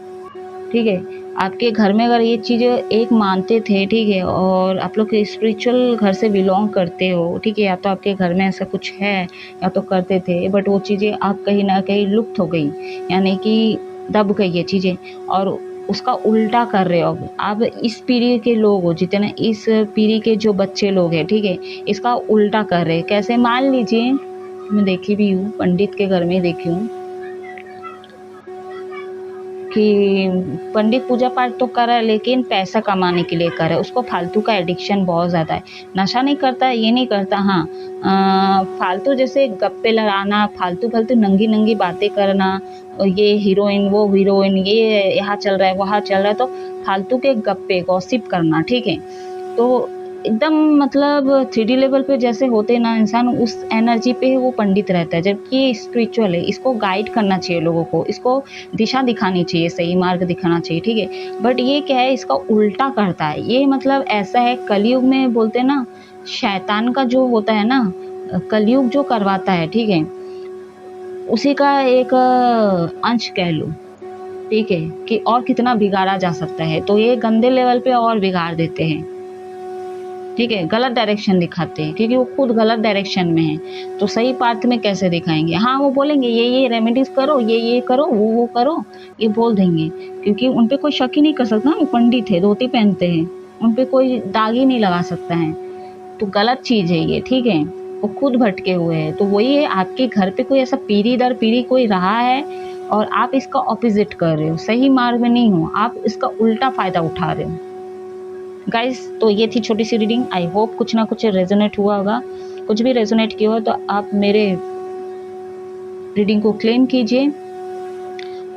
ठीक है। आपके घर में अगर ये चीज़ एक मानते थे, ठीक है, और आप लोग स्पिरिचुअल घर से बिलोंग करते हो, ठीक है, या तो आपके घर में ऐसा कुछ है या तो करते थे, बट वो चीज़ें आप कहीं ना कहीं लुप्त हो गई, यानी कि दब गई ये चीज़ें, और उसका उल्टा कर रहे हो अब इस पीढ़ी के लोग हो, जितने इस पीढ़ी के जो बच्चे लोग हैं, ठीक है, इसका उल्टा कर रहे हैं। कैसे, मान लीजिए मैं देखी भी हूँ, पंडित के घर में देखी हूँ कि पंडित पूजा पाठ तो कर रहा है लेकिन पैसा कमाने के लिए कर रहा है, उसको फालतू का एडिक्शन बहुत ज़्यादा है। नशा नहीं करता, ये नहीं करता, हाँ, फालतू जैसे गप्पे लगाना, फालतू फालतू नंगी नंगी बातें करना, ये हीरोइन वो हीरोइन, ये यहाँ चल रहा है वहाँ चल रहा है, तो फालतू के गप्पे गॉसिप करना, ठीक है। तो एकदम मतलब 3D लेवल पे जैसे होते ना इंसान, उस एनर्जी पे वो पंडित रहता है, जबकि ये स्पिरिचुअल है। इसको गाइड करना चाहिए लोगों को, इसको दिशा दिखानी चाहिए, सही मार्ग दिखाना चाहिए, ठीक है, बट ये क्या है, इसका उल्टा करता है। ये मतलब ऐसा है, कलयुग में बोलते हैं ना, शैतान का जो होता है ना, कलयुग जो करवाता है, ठीक है, उसी का एक अंश कह लो, ठीक है, कि और कितना बिगाड़ा जा सकता है। तो ये गंदे लेवल पे और बिगाड़ देते हैं, ठीक है, गलत डायरेक्शन दिखाते हैं, क्योंकि वो खुद गलत डायरेक्शन में है, तो सही पाथ में कैसे दिखाएंगे। हाँ, वो बोलेंगे ये रेमेडीज करो, ये करो, वो करो, ये बोल देंगे, क्योंकि उन पे कोई शक ही नहीं कर सकता, वो पंडित है, धोती पहनते हैं, उन पे कोई दाग ही नहीं लगा सकता है। तो गलत चीज़ है ये, ठीक है, वो खुद भटके हुए हैं। तो वही है, आपके घर पे कोई ऐसा पीढ़ी दर पीढ़ी कोई रहा है और आप इसका ऑपोजिट कर रहे हो, सही मार्ग में नहीं हो, आप इसका उल्टा फ़ायदा उठा रहे हो। गाइस, तो ये थी छोटी सी रीडिंग। आई होप कुछ ना कुछ रेजोनेट हुआ होगा। कुछ भी रेजोनेट किया हो तो आप मेरे रीडिंग को क्लेम कीजिए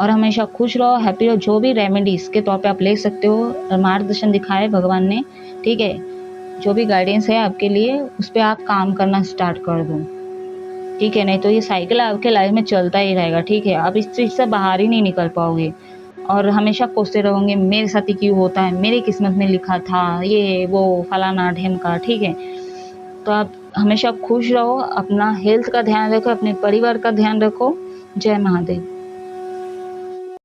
और हमेशा खुश रहो, हैप्पी रहो। जो भी रेमेडीज के तौर पे आप ले सकते हो, मार्गदर्शन दिखाए भगवान ने, ठीक है, जो भी गाइडेंस है आपके लिए, उस पर आप काम करना स्टार्ट कर दो, ठीक है। नहीं तो ये साइकिल आपके लाइफ में चलता ही रहेगा, ठीक है, आप इस चीज़ से बाहर ही नहीं निकल पाओगे और हमेशा कोसते रहोगे, मेरे साथ ही क्यों होता है, मेरी किस्मत में लिखा था, ये वो फलाना ढेमका, ठीक है। तो आप हमेशा खुश रहो, अपना हेल्थ का ध्यान रखो, अपने परिवार का ध्यान रखो। जय महादेव।